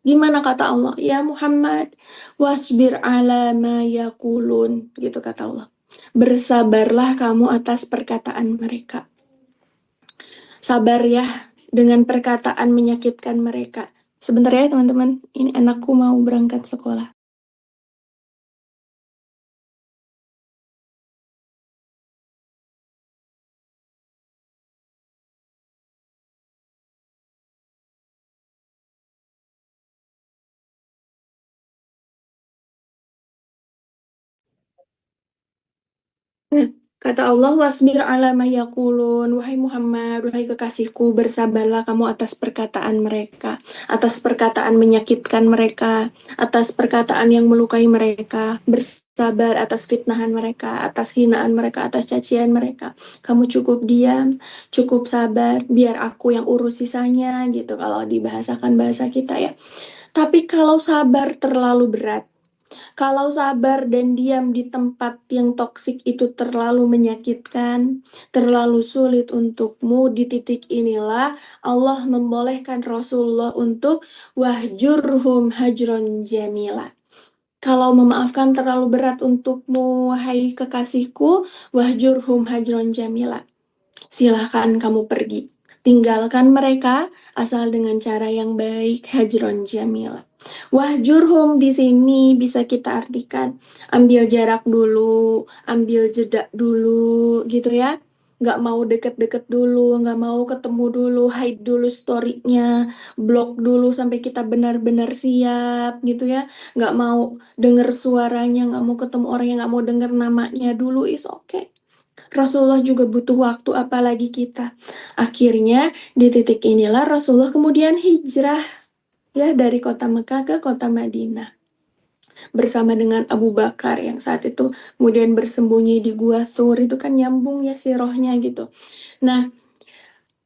S5: Gimana kata Allah? Ya Muhammad, wasbir ala ma yakulun. Gitu kata Allah. Bersabarlah kamu atas perkataan mereka. Sabar ya dengan perkataan menyakitkan mereka. Sebentar ya teman-teman, ini anakku mau berangkat sekolah. Nah, kata Allah, wasbir ala ma yaqulun, wahai Muhammad, wahai kekasihku, bersabarlah kamu atas perkataan mereka, atas perkataan menyakitkan mereka, atas perkataan yang melukai mereka, bersabar atas fitnahan mereka, atas hinaan mereka, atas cacian mereka. Kamu cukup diam, cukup sabar, biar aku yang urus sisanya gitu kalau dibahasakan bahasa kita ya. Tapi kalau sabar terlalu berat, kalau sabar dan diam di tempat yang toksik itu terlalu menyakitkan, terlalu sulit untukmu, di titik inilah Allah membolehkan Rasulullah untuk wahjurhum hajron jamila. Kalau memaafkan terlalu berat untukmu, hai kekasihku, wahjurhum hajron jamila. Silahkan kamu pergi. Tinggalkan mereka asal dengan cara yang baik, hajron jamila. Wahjurhum di sini bisa kita artikan ambil jarak dulu, ambil jeda dulu gitu ya. Nggak mau deket-deket dulu, nggak mau ketemu dulu, hide dulu story-nya, blok dulu sampai kita benar-benar siap gitu ya. Nggak mau denger suaranya, nggak mau ketemu orangnya, nggak mau denger namanya dulu, is okay. Rasulullah juga butuh waktu, apalagi kita. Akhirnya di titik inilah Rasulullah kemudian hijrah ya dari kota Mekah ke kota Madinah bersama dengan Abu Bakar yang saat itu kemudian bersembunyi di Gua Thur. Itu kan nyambung ya sirahnya gitu. Nah,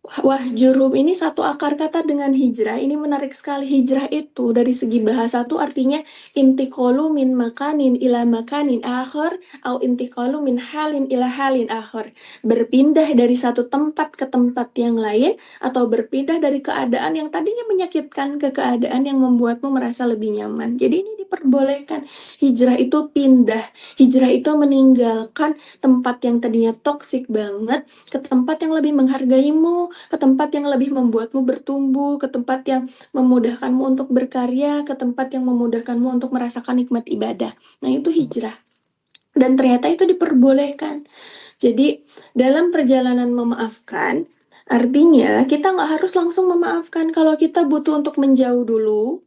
S5: wahjurum ini satu akar kata dengan hijrah. Ini menarik sekali. Hijrah itu dari segi bahasa tuh artinya intiqalu min makanin ila makanin akhar atau intiqalu min halin ila halin akhar. Berpindah dari satu tempat ke tempat yang lain atau berpindah dari keadaan yang tadinya menyakitkan ke keadaan yang membuatmu merasa lebih nyaman. Jadi ini diperbolehkan. Hijrah itu pindah. Hijrah itu meninggalkan tempat yang tadinya toksik banget ke tempat yang lebih menghargaimu, ke tempat yang lebih membuatmu bertumbuh, ke tempat yang memudahkanmu untuk berkarya, ke tempat yang memudahkanmu untuk merasakan nikmat ibadah. Nah, itu hijrah. Dan ternyata itu diperbolehkan. Jadi, dalam perjalanan memaafkan, Artinya kita nggak harus langsung memaafkan. Kalau kita butuh untuk menjauh dulu,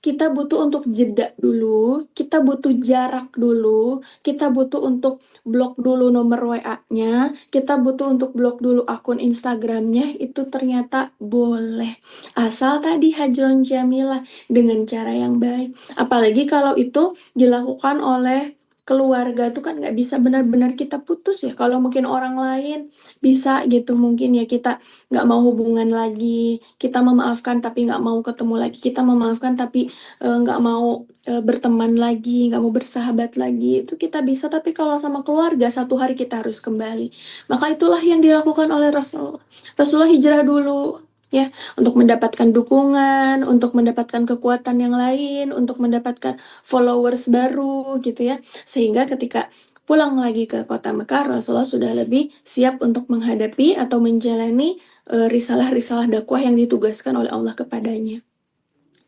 S5: kita butuh untuk jeda dulu, kita butuh jarak dulu, kita butuh untuk blok dulu nomor WA-nya, kita butuh untuk blok dulu akun Instagram-nya, itu ternyata boleh. Asal tadi hajron jamilah dengan cara yang baik. Apalagi kalau itu dilakukan oleh keluarga tuh kan nggak bisa benar-benar kita putus ya. Kalau mungkin orang lain bisa gitu mungkin ya kita nggak mau hubungan lagi, kita memaafkan tapi nggak mau ketemu lagi, kita memaafkan tapi nggak mau berteman lagi, nggak mau bersahabat lagi, itu kita bisa. Tapi kalau sama keluarga, satu hari kita harus kembali. Maka itulah yang dilakukan oleh Rasulullah. Rasulullah hijrah dulu, ya, untuk mendapatkan dukungan, untuk mendapatkan kekuatan yang lain, untuk mendapatkan followers baru, gitu ya. Sehingga ketika pulang lagi ke kota Mekah, Rasulullah sudah lebih siap untuk menghadapi atau menjalani risalah-risalah dakwah yang ditugaskan oleh Allah kepadanya.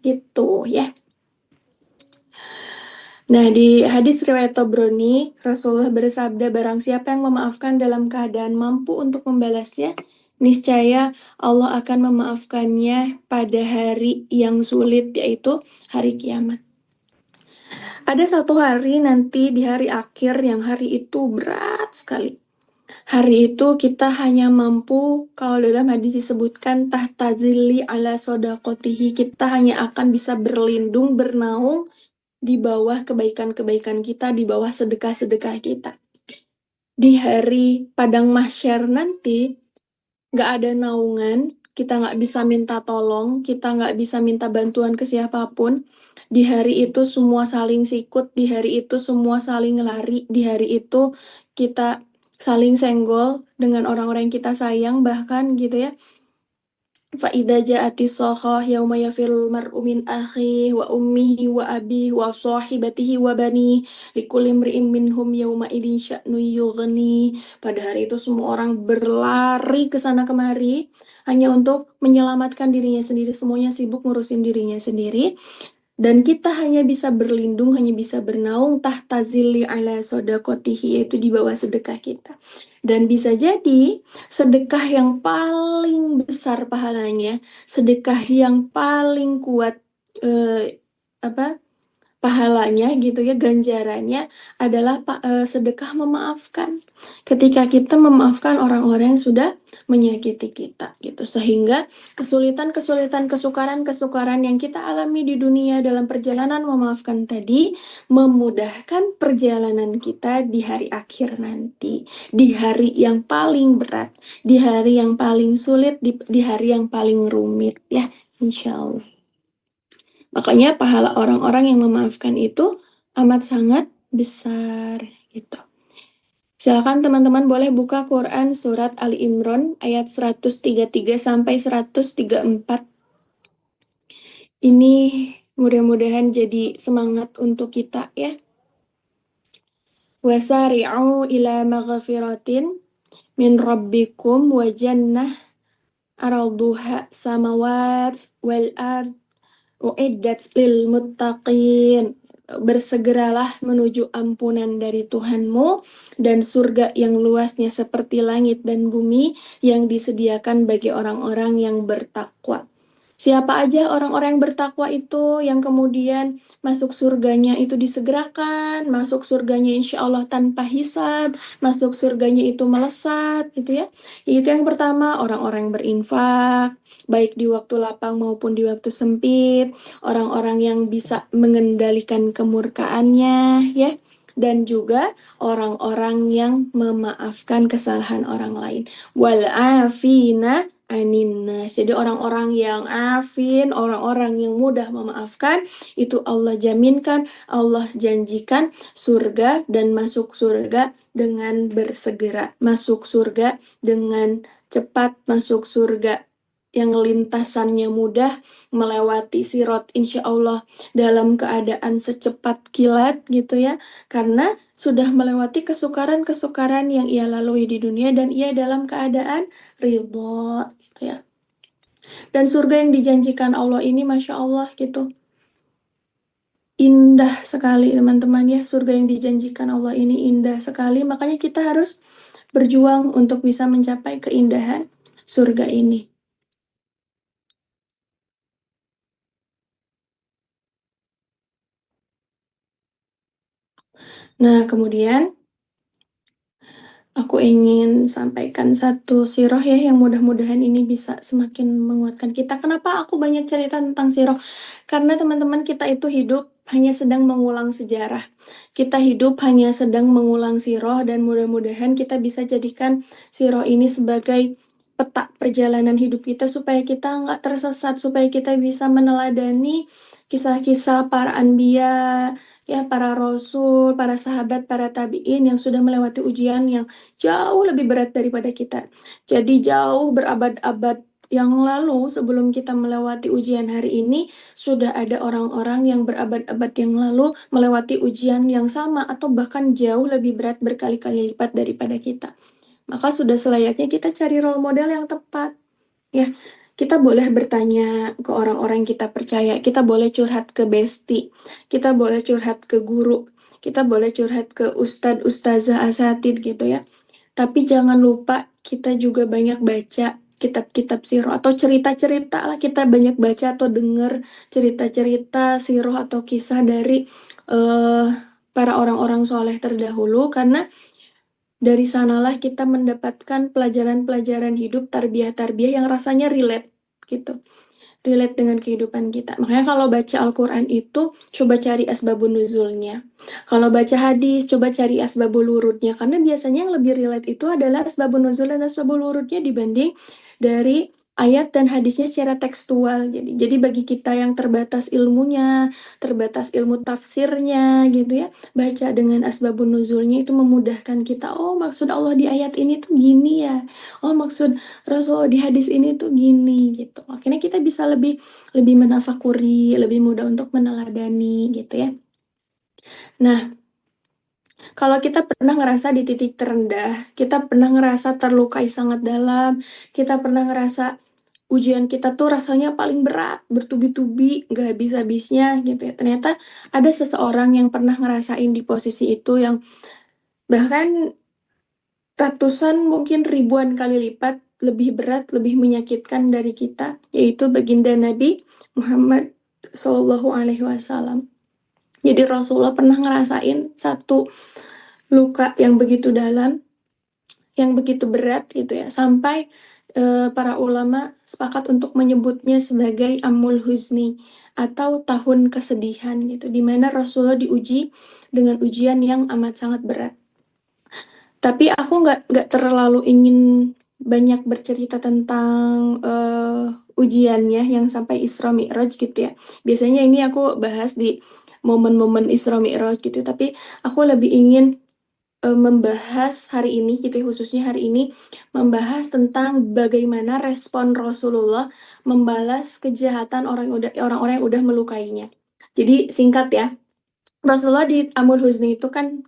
S5: Gitu ya. Nah, di hadis riwayat Tobroni, Rasulullah bersabda, barang siapa yang memaafkan dalam keadaan mampu untuk membalasnya, niscaya Allah akan memaafkannya pada hari yang sulit, yaitu hari kiamat. Ada satu hari nanti di hari akhir yang hari itu berat sekali. Hari itu kita hanya mampu, kalau dalam hadis disebutkan, tahta zilli ala sodakotihi, kita hanya akan bisa berlindung, bernaung di bawah kebaikan-kebaikan kita, di bawah sedekah-sedekah kita. Di hari padang mahsyar nanti, nggak ada naungan, kita nggak bisa minta tolong, kita nggak bisa minta bantuan ke siapapun. Di hari itu semua saling sikut, di hari itu semua saling lari, di hari itu kita saling senggol dengan orang-orang yang kita sayang bahkan gitu ya. Fa'idza ja'ati shakhah yauma yafirul mar'u min akhihi wa ummihi wa abihi wa sahibatihi wa banihi likulli imri'in minhum yauma idzin sya'nun yughni. Pada hari itu semua orang berlari ke sana kemari hanya untuk menyelamatkan dirinya sendiri, semuanya sibuk ngurusin dirinya sendiri. Dan kita hanya bisa berlindung, hanya bisa bernaung tahta zilli ala sodakotihi, yaitu di bawah sedekah kita. Dan bisa jadi sedekah yang paling besar pahalanya, sedekah yang paling kuat pahalanya gitu ya, ganjarannya adalah sedekah memaafkan. Ketika kita memaafkan orang-orang yang sudah menyakiti kita gitu. Sehingga kesulitan-kesulitan, kesukaran-kesukaran yang kita alami di dunia dalam perjalanan memaafkan tadi memudahkan perjalanan kita di hari akhir nanti, di hari yang paling berat, di hari yang paling sulit, di hari yang paling rumit ya, insya Allah. Makanya pahala orang-orang yang memaafkan itu amat sangat besar gitu. Silakan teman-teman boleh buka Quran surat Ali Imran ayat 133 sampai 134. Ini mudah-mudahan jadi semangat untuk kita ya. Wasari'u ila maghfiratin min rabbikum wa jannah arduha samawat wal ard uiddat lil muttaqin. Bersegeralah menuju ampunan dari Tuhanmu dan surga yang luasnya seperti langit dan bumi yang disediakan bagi orang-orang yang bertakwa. Siapa aja orang-orang yang bertakwa itu yang kemudian masuk surganya itu disegerakan, masuk surganya insya Allah tanpa hisab, masuk surganya itu melesat gitu ya. Itu yang pertama, orang-orang yang berinfak, baik di waktu lapang maupun di waktu sempit, orang-orang yang bisa mengendalikan kemurkaannya ya, dan juga orang-orang yang memaafkan kesalahan orang lain. Wal afina aninnas. Jadi orang-orang yang afin, orang-orang yang mudah memaafkan, itu Allah jaminkan, Allah janjikan surga dan masuk surga dengan bersegera, masuk surga dengan cepat, masuk surga yang lintasannya mudah, melewati sirot insya Allah dalam keadaan secepat kilat gitu ya, karena sudah melewati kesukaran-kesukaran yang ia lalui di dunia dan ia dalam keadaan ridho gitu ya. Dan surga yang dijanjikan Allah ini Masya Allah gitu, indah sekali teman-teman ya. Surga yang dijanjikan Allah ini indah sekali, makanya kita harus berjuang untuk bisa mencapai keindahan surga ini. Nah, kemudian aku ingin sampaikan satu sirah ya yang mudah-mudahan ini bisa semakin menguatkan kita. Kenapa aku banyak cerita tentang sirah? Karena teman-teman kita itu hidup hanya sedang mengulang sejarah. Kita hidup hanya sedang mengulang sirah dan mudah-mudahan kita bisa jadikan sirah ini sebagai peta perjalanan hidup kita supaya kita nggak tersesat, supaya kita bisa meneladani kisah-kisah para anbiya, ya para rasul, para sahabat, para tabi'in yang sudah melewati ujian yang jauh lebih berat daripada kita. Jadi jauh berabad-abad yang lalu sebelum kita melewati ujian hari ini, sudah ada orang-orang yang berabad-abad yang lalu melewati ujian yang sama atau bahkan jauh lebih berat berkali-kali lipat daripada kita. Maka sudah selayaknya kita cari role model yang tepat. Ya, kita boleh bertanya ke orang-orang yang kita percaya, kita boleh curhat ke bestie, kita boleh curhat ke guru, kita boleh curhat ke ustadz, ustazah, asatid gitu ya. Tapi jangan lupa kita juga banyak baca kitab-kitab sirah atau cerita-cerita lah, kita banyak baca atau denger cerita-cerita sirah atau kisah dari para orang-orang soleh terdahulu karena dari sanalah kita mendapatkan pelajaran-pelajaran hidup, tarbiyah-tarbiyah yang rasanya relate gitu. Relate dengan kehidupan kita. Makanya kalau baca Al-Quran itu, coba cari asbabun nuzulnya. Kalau baca hadis, coba cari asbabul wurudnya. Karena biasanya yang lebih relate itu adalah asbabun nuzul dan asbabul wurudnya dibanding dari ayat dan hadisnya secara tekstual. Jadi bagi kita yang terbatas ilmunya, terbatas ilmu tafsirnya gitu ya, baca dengan asbabun nuzulnya itu memudahkan kita. Oh, maksud Allah di ayat ini tuh gini ya. Oh, maksud Rasul di hadis ini tuh gini gitu. Akhirnya kita bisa lebih lebih menafakuri, lebih mudah untuk meneladani gitu ya. Nah, kalau kita pernah ngerasa di titik terendah, kita pernah ngerasa terlukai sangat dalam, kita pernah ngerasa ujian kita tuh rasanya paling berat, bertubi-tubi, gak habis-habisnya gitu ya. Ternyata ada seseorang yang pernah ngerasain di posisi itu yang bahkan ratusan mungkin ribuan kali lipat lebih berat, lebih menyakitkan dari kita, yaitu baginda Nabi Muhammad Shallallahu Alaihi Wasallam. Jadi Rasulullah pernah ngerasain satu luka yang begitu dalam, yang begitu berat gitu ya, sampai para ulama sepakat untuk menyebutnya sebagai Amul Huzni atau tahun kesedihan gitu, dimana Rasulullah diuji dengan ujian yang amat sangat berat. Tapi aku nggak terlalu ingin banyak bercerita tentang ujiannya yang sampai Isra Mi'raj gitu ya. Biasanya ini aku bahas di momen-momen Isra Mi'raj gitu, tapi aku lebih ingin membahas hari ini gitu ya, khususnya hari ini membahas tentang bagaimana respon Rasulullah membalas kejahatan orang-orang yang udah melukainya. Jadi singkat ya, Rasulullah di Amul Huzni itu kan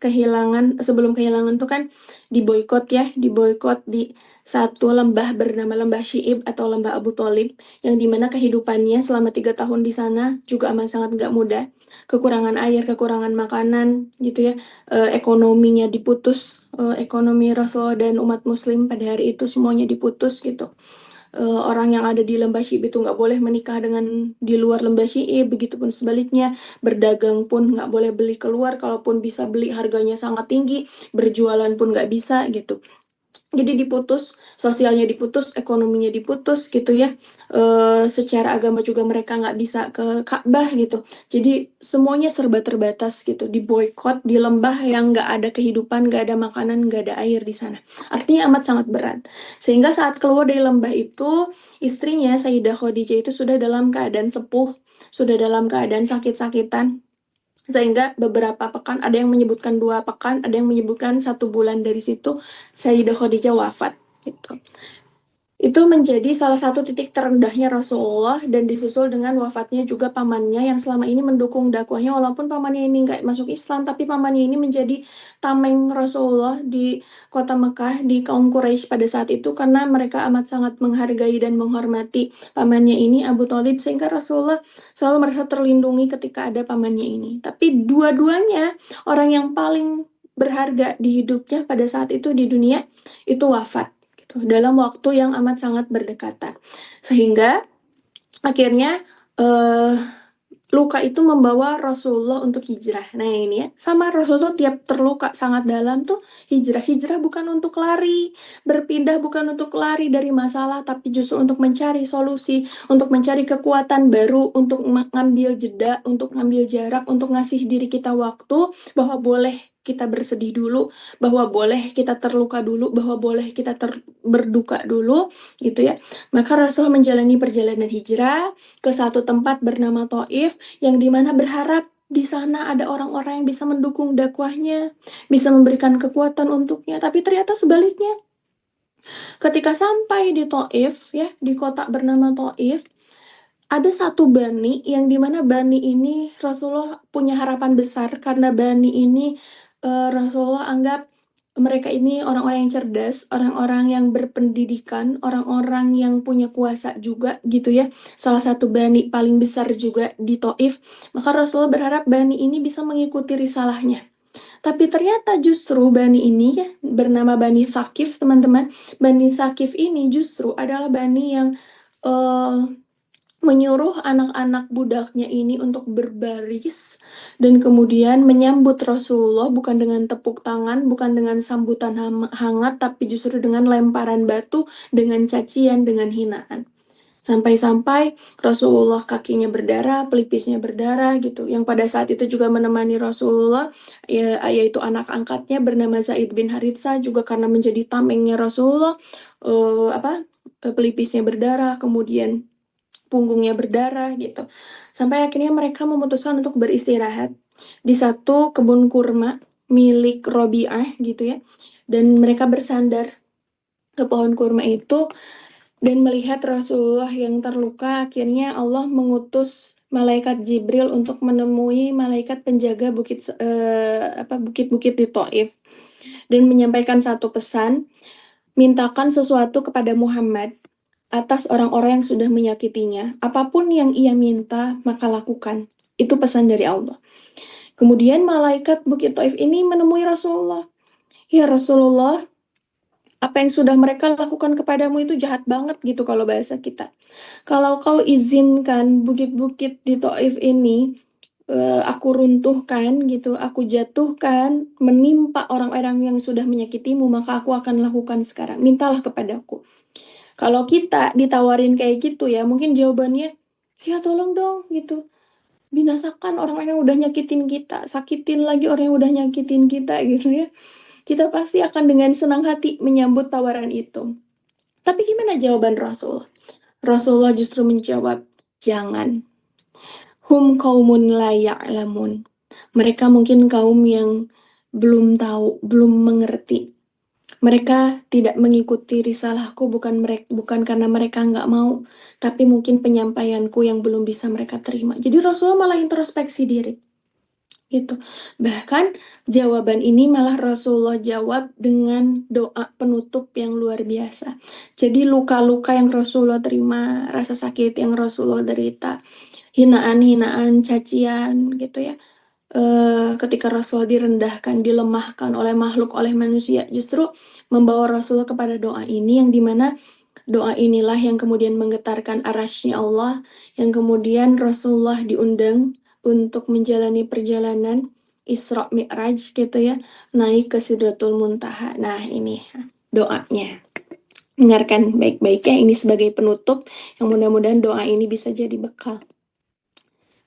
S5: sebelum kehilangan tuh kan diboikot ya, diboikot di satu lembah bernama Lembah Syi'ib atau Lembah Abu Thalib, yang dimana kehidupannya selama 3 tahun di sana juga amat sangat gak mudah, kekurangan air, kekurangan makanan gitu ya, ekonominya diputus, ekonomi Rasulullah dan umat muslim pada hari itu semuanya diputus gitu. Orang yang ada di Lembah Syi'ib itu nggak boleh menikah dengan di luar Lembah Syi'ib, begitupun sebaliknya, berdagang pun nggak boleh beli keluar, kalaupun bisa beli harganya sangat tinggi, berjualan pun nggak bisa gitu. Jadi diputus, sosialnya diputus, ekonominya diputus gitu ya. Secara agama juga mereka nggak bisa ke Ka'bah gitu. Jadi semuanya serba terbatas gitu, diboikot di lembah yang nggak ada kehidupan, nggak ada makanan, nggak ada air di sana. Artinya amat sangat berat. Sehingga saat keluar dari lembah itu, istrinya Sayyidah Khadijah itu sudah dalam keadaan sepuh, sudah dalam keadaan sakit-sakitan. Sehingga beberapa pekan, ada yang menyebutkan 2 pekan, ada yang menyebutkan 1 bulan dari situ Sayyidah Khadijah wafat gitu. Itu menjadi salah satu titik terendahnya Rasulullah dan disusul dengan wafatnya juga pamannya yang selama ini mendukung dakwahnya, walaupun pamannya ini nggak masuk Islam, tapi pamannya ini menjadi tameng Rasulullah di kota Mekah, di kaum Quraisy pada saat itu, karena mereka amat sangat menghargai dan menghormati pamannya ini Abu Thalib, sehingga Rasulullah selalu merasa terlindungi ketika ada pamannya ini. Tapi dua-duanya orang yang paling berharga di hidupnya pada saat itu di dunia itu wafat gitu. gitu, dalam waktu yang amat sangat berdekatan. Sehingga akhirnya, luka itu membawa Rasulullah untuk hijrah. Nah ini ya, sama Rasulullah tiap terluka sangat dalam tuh hijrah. Hijrah bukan untuk lari, berpindah bukan untuk lari dari masalah, tapi justru untuk mencari solusi, untuk mencari kekuatan baru, untuk mengambil jeda, untuk ngambil jarak, untuk ngasih diri kita waktu, bahwa boleh kita bersedih dulu, bahwa boleh kita terluka dulu, bahwa boleh kita berduka dulu, gitu ya. Maka Rasul menjalani perjalanan hijrah ke satu tempat bernama Thaif, yang dimana berharap di sana ada orang-orang yang bisa mendukung dakwahnya, bisa memberikan kekuatan untuknya. Tapi ternyata sebaliknya, ketika sampai di Thaif, ya, di kota bernama Thaif, ada satu bani yang dimana bani ini Rasulullah punya harapan besar, karena bani ini Rasulullah anggap mereka ini orang-orang yang cerdas, orang-orang yang berpendidikan, orang-orang yang punya kuasa juga gitu ya. Salah satu bani paling besar juga di Thaif. Maka Rasulullah berharap bani ini bisa mengikuti risalahnya. Tapi ternyata justru bani ini ya, bernama Bani Thaqif, teman-teman. Bani Thaqif ini justru adalah bani yang menyuruh anak-anak budaknya ini untuk berbaris dan kemudian menyambut Rasulullah bukan dengan tepuk tangan, bukan dengan sambutan hangat, tapi justru dengan lemparan batu, dengan cacian, dengan hinaan. Sampai-sampai Rasulullah kakinya berdarah, pelipisnya berdarah gitu. Yang pada saat itu juga menemani Rasulullah, yaitu anak angkatnya bernama Zaid bin Haritsa, juga karena menjadi tamengnya Rasulullah, pelipisnya berdarah, kemudian punggungnya berdarah gitu. Sampai akhirnya mereka memutuskan untuk beristirahat di satu kebun kurma milik Robi'ah gitu ya. Dan mereka bersandar ke pohon kurma itu dan melihat Rasulullah yang terluka. Akhirnya Allah mengutus malaikat Jibril untuk menemui malaikat penjaga bukit-bukit di Thaif dan menyampaikan satu pesan, mintakan sesuatu kepada Muhammad atas orang-orang yang sudah menyakitinya. Apapun yang ia minta, maka lakukan. Itu pesan dari Allah. Kemudian malaikat Bukit Thaif ini menemui Rasulullah. Ya Rasulullah, apa yang sudah mereka lakukan kepadamu itu jahat banget gitu kalau bahasa kita. Kalau kau izinkan bukit-bukit di Thaif ini aku runtuhkan gitu, aku jatuhkan, menimpa orang-orang yang sudah menyakitimu, maka aku akan lakukan sekarang. Mintalah kepadaku. Kalau kita ditawarin kayak gitu ya, mungkin jawabannya, ya tolong dong gitu. Binasakan orang-orang yang udah nyakitin kita, sakitin lagi orang yang udah nyakitin kita gitu ya. Kita pasti akan dengan senang hati menyambut tawaran itu. Tapi gimana jawaban Rasul? Rasulullah justru menjawab, jangan. Hum qaumun la ya'lamun. Mereka mungkin kaum yang belum tahu, belum mengerti. Mereka tidak mengikuti risalahku bukan karena mereka nggak mau, tapi mungkin penyampaianku yang belum bisa mereka terima. Jadi Rasulullah malah introspeksi diri. Gitu. Bahkan jawaban ini malah Rasulullah jawab dengan doa penutup yang luar biasa. Jadi luka-luka yang Rasulullah terima, rasa sakit yang Rasulullah derita, hinaan-hinaan, cacian gitu ya. Ketika Rasulullah direndahkan, dilemahkan oleh makhluk, oleh manusia, justru membawa Rasulullah kepada doa ini, yang dimana doa inilah yang kemudian menggetarkan arasy-Nya Allah, yang kemudian Rasulullah diundang untuk menjalani perjalanan Isra Mi'raj gitu ya, naik ke Sidratul Muntaha. Nah ini doanya. Dengarkan baik-baik ya, ini sebagai penutup, yang mudah-mudahan doa ini bisa jadi bekal.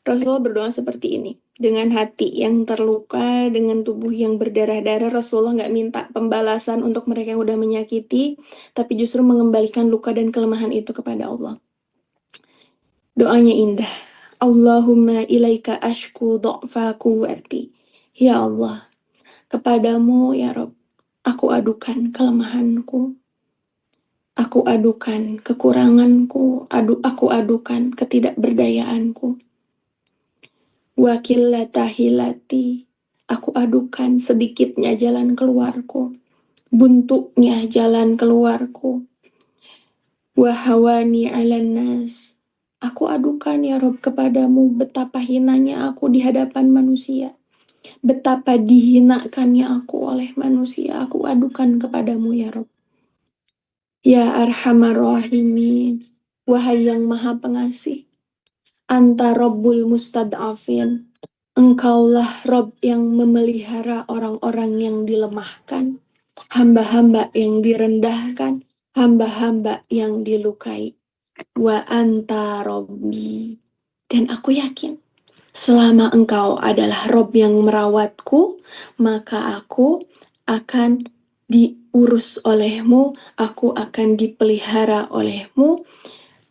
S5: Rasulullah berdoa seperti ini. Dengan hati yang terluka, dengan tubuh yang berdarah-darah, Rasulullah nggak minta pembalasan untuk mereka yang udah menyakiti, tapi justru mengembalikan luka dan kelemahan itu kepada Allah. Doanya indah. Allahumma ilaika ashku dha'fa quwwati. Ya Allah, kepadamu ya Rob, aku adukan kelemahanku. Aku adukan kekuranganku, aku adukan ketidakberdayaanku. Wakillata hilati, aku adukan sedikitnya jalan keluarku, buntuknya jalan keluarku. Wahawani alan nas, aku adukan ya Rob kepadamu betapa hinanya aku di hadapan manusia, betapa dihinakannya aku oleh manusia, aku adukan kepadamu ya Rob. Ya Arhamar Rahimin, wahai yang maha pengasih, Anta Rabbul Mustad'afin, Engkaulah Rob yang memelihara orang-orang yang dilemahkan, hamba-hamba yang direndahkan, hamba-hamba yang dilukai. Wa anta Robbi. Dan aku yakin, selama engkau adalah Rob yang merawatku, maka aku akan diurus olehmu, aku akan dipelihara olehmu.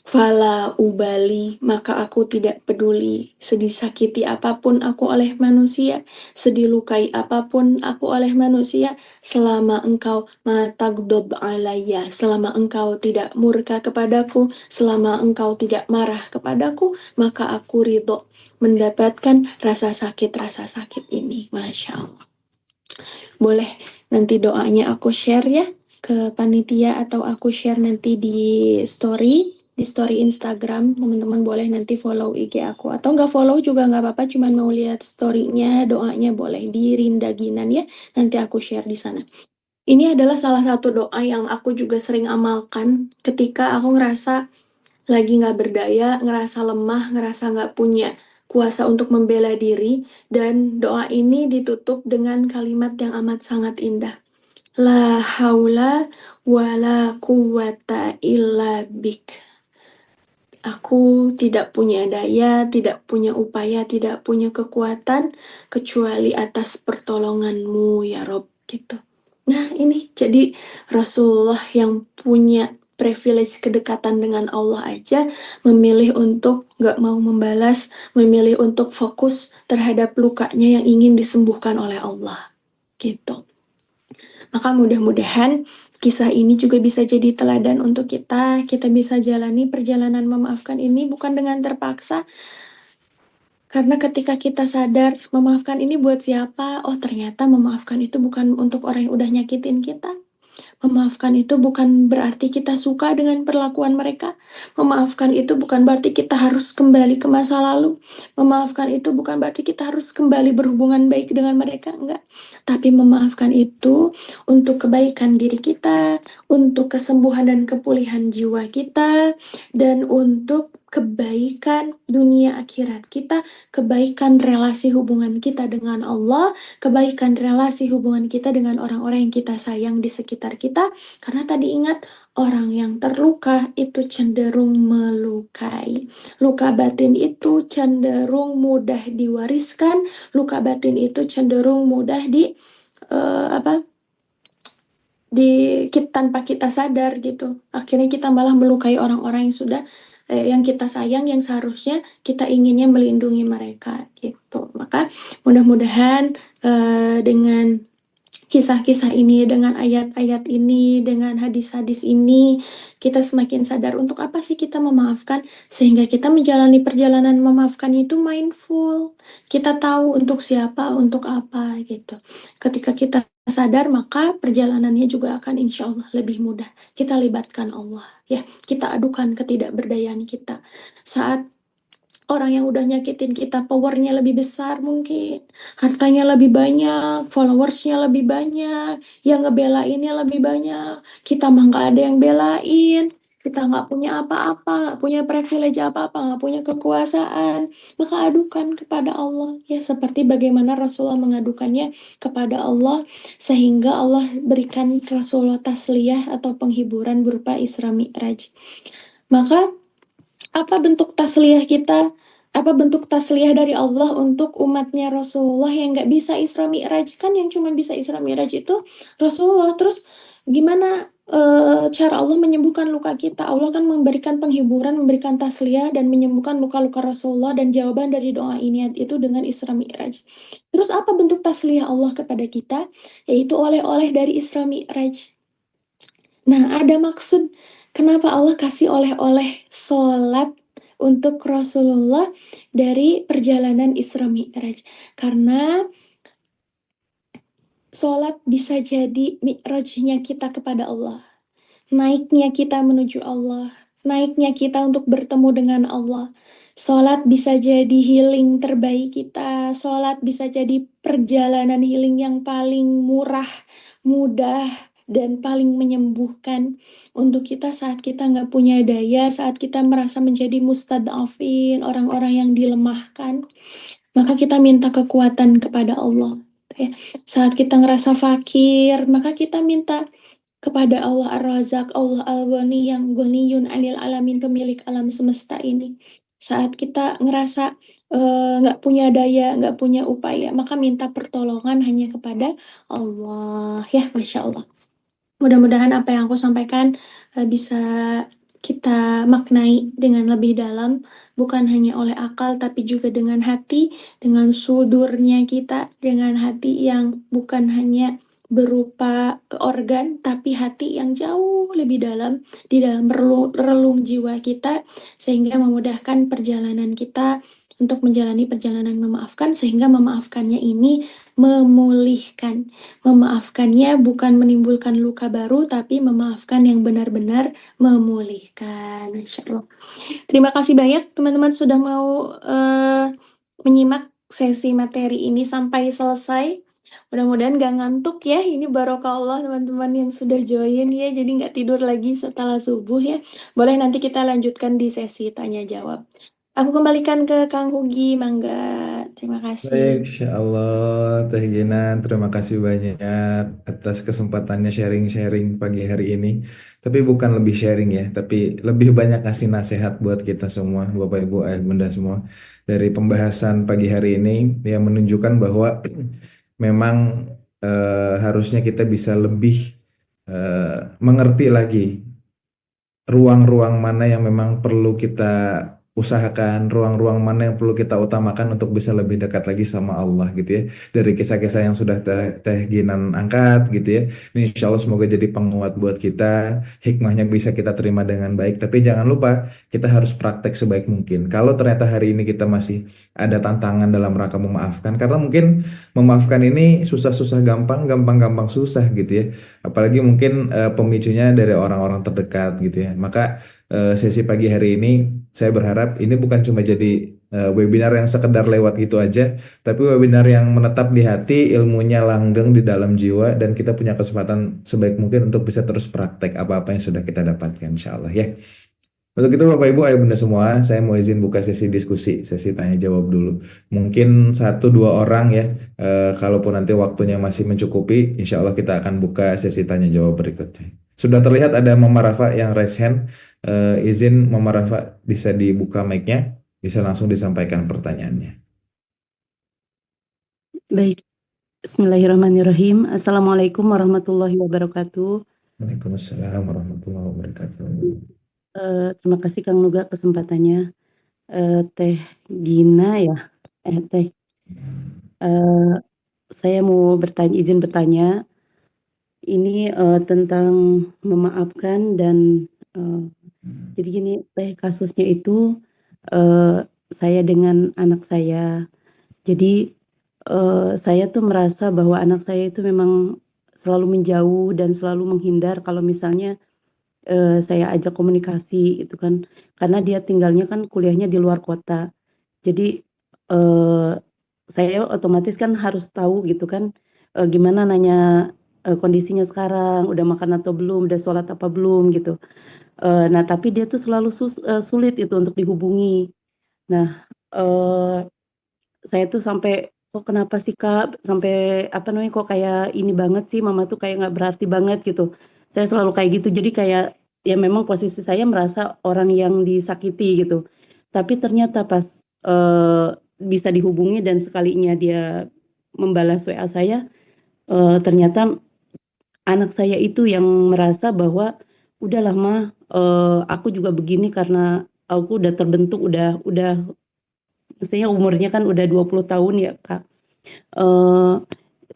S5: Fala ubali, maka aku tidak peduli. Sedisakiti apapun aku oleh manusia, sedilukai apapun aku oleh manusia, selama engkau matagdob alaya, selama engkau tidak murka kepadaku, selama engkau tidak marah kepadaku, maka aku ridho mendapatkan rasa sakit ini. Masya Allah. Boleh nanti doanya aku share ya ke panitia atau aku share nanti di story Instagram. Teman-teman boleh nanti follow IG aku atau nggak follow juga nggak apa-apa, cuman mau lihat storynya, doanya boleh di Rindaginan ya, nanti aku share di sana. Ini adalah salah satu doa yang aku juga sering amalkan ketika aku ngerasa lagi nggak berdaya, ngerasa lemah, ngerasa nggak punya kuasa untuk membela diri, dan doa ini ditutup dengan kalimat yang amat sangat indah. La haula wa la quwata illa bik. Aku tidak punya daya, tidak punya upaya, tidak punya kekuatan kecuali atas pertolonganmu ya Rob gitu. Nah ini jadi Rasulullah yang punya privilege kedekatan dengan Allah aja memilih untuk gak mau membalas, memilih untuk fokus terhadap lukanya yang ingin disembuhkan oleh Allah gitu. Maka mudah-mudahan kisah ini juga bisa jadi teladan untuk kita. Kita bisa jalani perjalanan memaafkan ini bukan dengan terpaksa. Karena ketika kita sadar memaafkan ini buat siapa, oh ternyata memaafkan itu bukan untuk orang yang udah nyakitin kita. Memaafkan itu bukan berarti kita suka dengan perlakuan mereka. Memaafkan itu bukan berarti kita harus kembali ke masa lalu. Memaafkan itu bukan berarti kita harus kembali berhubungan baik dengan mereka, enggak. Tapi memaafkan itu untuk kebaikan diri kita, untuk kesembuhan dan kepulihan jiwa kita, dan untuk kebaikan dunia akhirat kita, kebaikan relasi hubungan kita dengan Allah, kebaikan relasi hubungan kita dengan orang-orang yang kita sayang di sekitar kita. Karena tadi ingat, orang yang terluka itu cenderung melukai. Luka batin itu cenderung mudah diwariskan, luka batin itu cenderung mudah tanpa kita sadar gitu. Akhirnya kita malah melukai orang-orang yang sudah yang kita sayang, yang seharusnya kita inginnya melindungi mereka gitu. Maka mudah-mudahan dengan kisah-kisah ini, dengan ayat-ayat ini, dengan hadis-hadis ini, kita semakin sadar untuk apa sih kita memaafkan, sehingga kita menjalani perjalanan memaafkan itu mindful. Kita tahu untuk siapa, untuk apa gitu. Ketika kita sadar, maka perjalanannya juga akan insya Allah lebih mudah. Kita libatkan Allah, ya. Kita adukan ketidakberdayaan kita. Saat orang yang udah nyakitin kita powernya lebih besar mungkin, hartanya lebih banyak, followersnya lebih banyak, yang ngebelainnya lebih banyak, kita mah nggak ada yang belain, kita nggak punya apa-apa, nggak punya privilege apa-apa, nggak punya kekuasaan, maka adukan kepada Allah, ya seperti bagaimana Rasulullah mengadukannya kepada Allah, sehingga Allah berikan Rasulullah tasliyah atau penghiburan berupa Isra Mi'raj. Maka apa bentuk tasliyah kita? Apa bentuk tasliyah dari Allah untuk umatnya Rasulullah yang nggak bisa Isra Mi'raj? Kan yang cuma bisa Isra Mi'raj itu Rasulullah. Terus gimana cara Allah menyembuhkan luka kita? Allah kan memberikan penghiburan, memberikan tasliyah dan menyembuhkan luka-luka Rasulullah, dan jawaban dari doa ini itu dengan Isra Mi'raj. Terus apa bentuk tasliyah Allah kepada kita? Yaitu oleh-oleh dari Isra Mi'raj. Nah, ada maksud kenapa Allah kasih oleh-oleh sholat untuk Rasulullah dari perjalanan Isra Mi'raj. Karena sholat bisa jadi mi'rajnya kita kepada Allah. Naiknya kita menuju Allah. Naiknya kita untuk bertemu dengan Allah. Sholat bisa jadi healing terbaik kita. Sholat bisa jadi perjalanan healing yang paling murah, mudah, dan paling menyembuhkan untuk kita saat kita nggak punya daya, saat kita merasa menjadi mustadafin, orang-orang yang dilemahkan, maka kita minta kekuatan kepada Allah. Ya. Saat kita ngerasa fakir, maka kita minta kepada Allah Ar-Razak, Allah Al-Ghani yang Ghaniyun 'anil alamin, pemilik alam semesta ini. Saat kita ngerasa nggak punya daya, nggak punya upaya, maka minta pertolongan hanya kepada Allah. Ya, Masya Allah. Mudah-mudahan apa yang aku sampaikan bisa kita maknai dengan lebih dalam, bukan hanya oleh akal, tapi juga dengan hati, dengan sudurnya kita, dengan hati yang bukan hanya berupa organ, tapi hati yang jauh lebih dalam, di dalam relung jiwa kita, sehingga memudahkan perjalanan kita untuk menjalani perjalanan memaafkan, sehingga memaafkannya ini memulihkan. Memaafkannya bukan menimbulkan luka baru, tapi memaafkan yang benar-benar memulihkan. Masya Allah. Terima kasih banyak teman-teman sudah mau menyimak sesi materi ini sampai selesai. Mudah-mudahan gak ngantuk ya. Ini barokah Allah teman-teman yang sudah join ya. Jadi gak tidur lagi setelah subuh ya. Boleh nanti kita lanjutkan di sesi tanya jawab. Aku kembalikan ke Kang Hugi, mangga. Terima
S4: Baik,
S5: kasih.
S4: Insya Allah, Teh Ginan, terima kasih banyak atas kesempatannya sharing-sharing pagi hari ini. Tapi bukan lebih sharing ya, tapi lebih banyak kasih nasihat buat kita semua, Bapak Ibu, Ayah Bunda semua. Dari pembahasan pagi hari ini yang menunjukkan bahwa memang harusnya kita bisa lebih mengerti lagi ruang-ruang mana yang memang perlu kita usahakan, ruang-ruang mana yang perlu kita utamakan untuk bisa lebih dekat lagi sama Allah gitu ya. Dari kisah-kisah yang sudah Teh Ginan angkat gitu ya. Ini insya Allah semoga jadi penguat buat kita, hikmahnya bisa kita terima dengan baik. Tapi jangan lupa kita harus praktek sebaik mungkin. Kalau ternyata hari ini kita masih ada tantangan dalam rangka memaafkan, karena mungkin memaafkan ini susah-susah gampang, gampang-gampang susah gitu ya. Apalagi mungkin pemicunya dari orang-orang terdekat gitu ya. Maka sesi pagi hari ini saya berharap ini bukan cuma jadi webinar yang sekedar lewat gitu aja, tapi webinar yang menetap di hati, ilmunya langgeng di dalam jiwa, dan kita punya kesempatan sebaik mungkin untuk bisa terus praktek apa-apa yang sudah kita dapatkan, insya Allah ya. Untuk itu Bapak Ibu, Ayah Bunda semua, saya mau izin buka sesi diskusi, sesi tanya jawab dulu. Mungkin satu dua orang ya, kalaupun nanti waktunya masih mencukupi, insya Allah kita akan buka sesi tanya jawab berikutnya. Sudah terlihat ada Mama Rafa yang raise hand. Izin Mama Rafa bisa dibuka mic-nya, bisa langsung disampaikan pertanyaannya.
S6: Baik, Bismillahirrahmanirrahim. Assalamualaikum warahmatullahi wabarakatuh.
S4: Waalaikumsalam warahmatullahi wabarakatuh.
S6: Terima kasih Kang Nuga kesempatannya. Teh Gina ya, Teh. Saya mau izin bertanya. Ini tentang memaafkan dan jadi gini, Teh, kasusnya itu saya dengan anak saya. Jadi saya tuh merasa bahwa anak saya itu memang selalu menjauh dan selalu menghindar kalau misalnya saya ajak komunikasi gitu kan. Karena dia tinggalnya kan kuliahnya di luar kota. Jadi saya otomatis kan harus tahu gitu kan, gimana nanya kondisinya sekarang, udah makan atau belum, udah sholat apa belum gitu. Nah tapi dia tuh selalu sulit itu untuk dihubungi. Nah saya tuh sampai, "Kok kenapa sih Kak?" Sampai apa namanya, "Kok kayak ini banget sih, Mama tuh kayak nggak berarti banget," gitu. Saya selalu kayak gitu. Jadi kayak, ya memang posisi saya merasa orang yang disakiti gitu. Tapi ternyata pas bisa dihubungi dan sekalinya dia membalas WA saya, ternyata anak saya itu yang merasa bahwa, "Udahlah Mah, aku juga begini karena aku udah terbentuk, udah maksudnya umurnya kan udah 20 tahun ya Kak. Eee,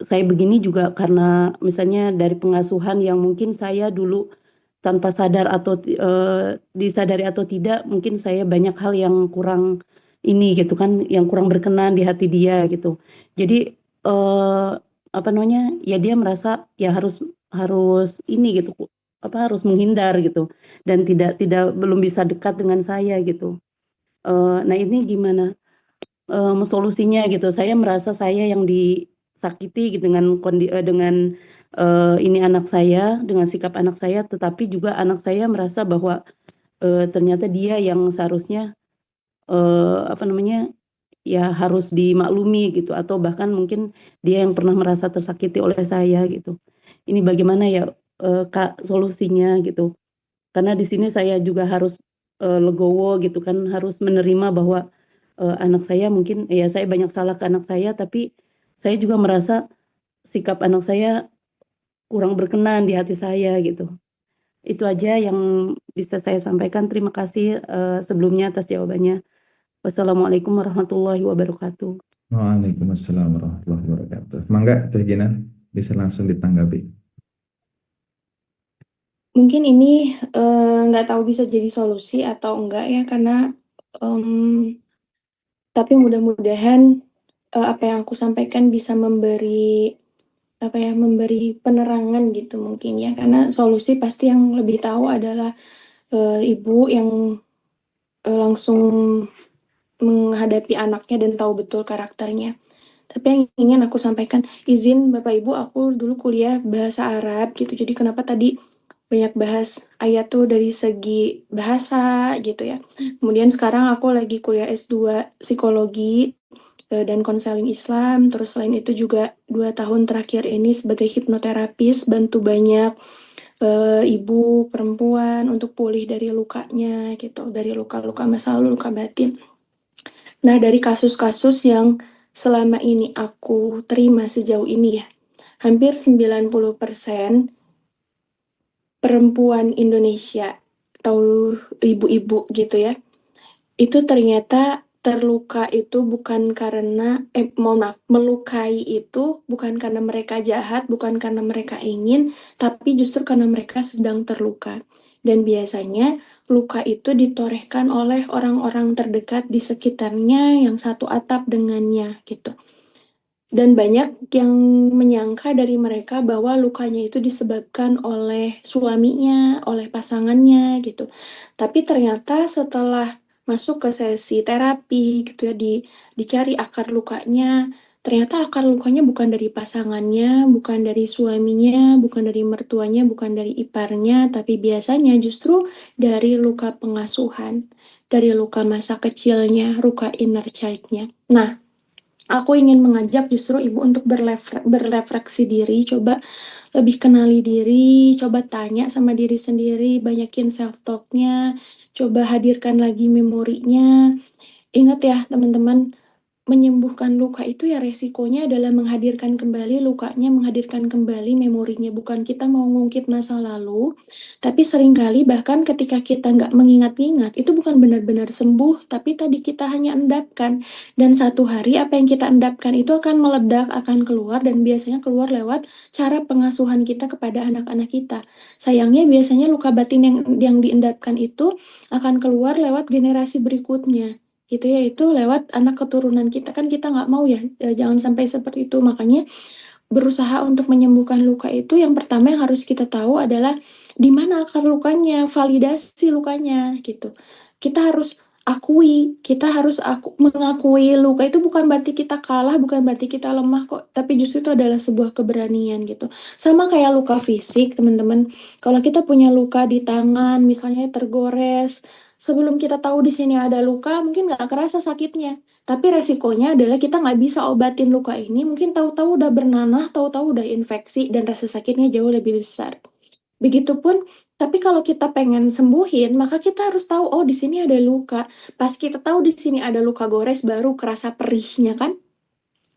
S6: saya begini juga karena misalnya dari pengasuhan yang mungkin saya dulu tanpa sadar atau disadari atau tidak, mungkin saya banyak hal yang kurang ini gitu kan, yang kurang berkenan di hati dia gitu. Jadi, apa namanya, ya dia merasa ya harus ini gitu, harus menghindar gitu dan tidak belum bisa dekat dengan saya gitu. Nah ini gimana? Solusinya gitu, saya merasa saya yang disakiti gitu dengan ini anak saya, dengan sikap anak saya, tetapi juga anak saya merasa bahwa ternyata dia yang seharusnya ya harus dimaklumi gitu, atau bahkan mungkin dia yang pernah merasa tersakiti oleh saya gitu. Ini bagaimana ya Kak solusinya gitu? Karena di sini saya juga harus legowo gitu kan, harus menerima bahwa anak saya mungkin ya saya banyak salah ke anak saya, tapi saya juga merasa sikap anak saya kurang berkenan di hati saya gitu. Itu aja yang bisa saya sampaikan. Terima kasih sebelumnya atas jawabannya. Wassalamualaikum warahmatullahi wabarakatuh.
S4: Waalaikumsalam warahmatullahi wabarakatuh. Mangga Teh Ginan bisa langsung ditanggapi.
S5: Mungkin ini nggak tahu bisa jadi solusi atau enggak ya, karena tapi mudah-mudahan apa yang aku sampaikan bisa memberi memberi penerangan gitu mungkin ya, karena solusi pasti yang lebih tahu adalah ibu yang langsung menghadapi anaknya dan tahu betul karakternya. Tapi yang ingin aku sampaikan, izin Bapak Ibu, aku dulu kuliah bahasa Arab gitu. Jadi kenapa tadi banyak bahas ayat tuh dari segi bahasa gitu ya. Kemudian sekarang aku lagi kuliah S2 psikologi dan konseling Islam. Terus selain itu juga 2 tahun terakhir ini sebagai hipnoterapis, bantu banyak ibu perempuan untuk pulih dari lukanya gitu, dari luka-luka masa lalu, luka batin. Nah, dari kasus-kasus yang selama ini aku terima sejauh ini ya, hampir 90% perempuan Indonesia atau ibu-ibu gitu ya, itu ternyata terluka itu bukan karena mohon maaf, melukai itu bukan karena mereka jahat, bukan karena mereka ingin, tapi justru karena mereka sedang terluka. Dan biasanya luka itu ditorehkan oleh orang-orang terdekat di sekitarnya yang satu atap dengannya gitu. Dan banyak yang menyangka dari mereka bahwa lukanya itu disebabkan oleh suaminya, oleh pasangannya gitu. Tapi ternyata setelah masuk ke sesi terapi gitu ya, dicari akar lukanya, ternyata akar lukanya bukan dari pasangannya, bukan dari suaminya, bukan dari mertuanya, bukan dari iparnya, tapi biasanya justru dari luka pengasuhan, dari luka masa kecilnya, luka inner child-nya. Nah, aku ingin mengajak justru ibu untuk berefleksi diri, coba lebih kenali diri, coba tanya sama diri sendiri, banyakin self talk-nya, coba hadirkan lagi memorinya. Ingat ya teman-teman, menyembuhkan luka itu ya resikonya adalah menghadirkan kembali lukanya, menghadirkan kembali memorinya. Bukan kita mau ngungkit masa lalu, tapi seringkali bahkan ketika kita nggak mengingat-ingat, itu bukan benar-benar sembuh, tapi tadi kita hanya endapkan. Dan satu hari apa yang kita endapkan itu akan meledak, akan keluar, dan biasanya keluar lewat cara pengasuhan kita kepada anak-anak kita. Sayangnya biasanya luka batin yang diendapkan itu akan keluar lewat generasi berikutnya gitu ya, itu lewat anak keturunan kita, kan kita nggak mau ya jangan sampai seperti itu. Makanya berusaha untuk menyembuhkan luka itu yang pertama yang harus kita tahu adalah di mana akar lukanya, validasi lukanya gitu. Kita harus mengakui luka itu bukan berarti kita kalah, bukan berarti kita lemah kok, tapi justru itu adalah sebuah keberanian gitu. Sama kayak luka fisik teman-teman, kalau kita punya luka di tangan misalnya tergores, sebelum kita tahu di sini ada luka, mungkin nggak kerasa sakitnya. Tapi resikonya adalah kita nggak bisa obatin luka ini, mungkin tahu-tahu udah bernanah, tahu-tahu udah infeksi, dan rasa sakitnya jauh lebih besar. Begitupun, tapi kalau kita pengen sembuhin, maka kita harus tahu, oh di sini ada luka. Pas kita tahu di sini ada luka gores, baru kerasa perihnya kan?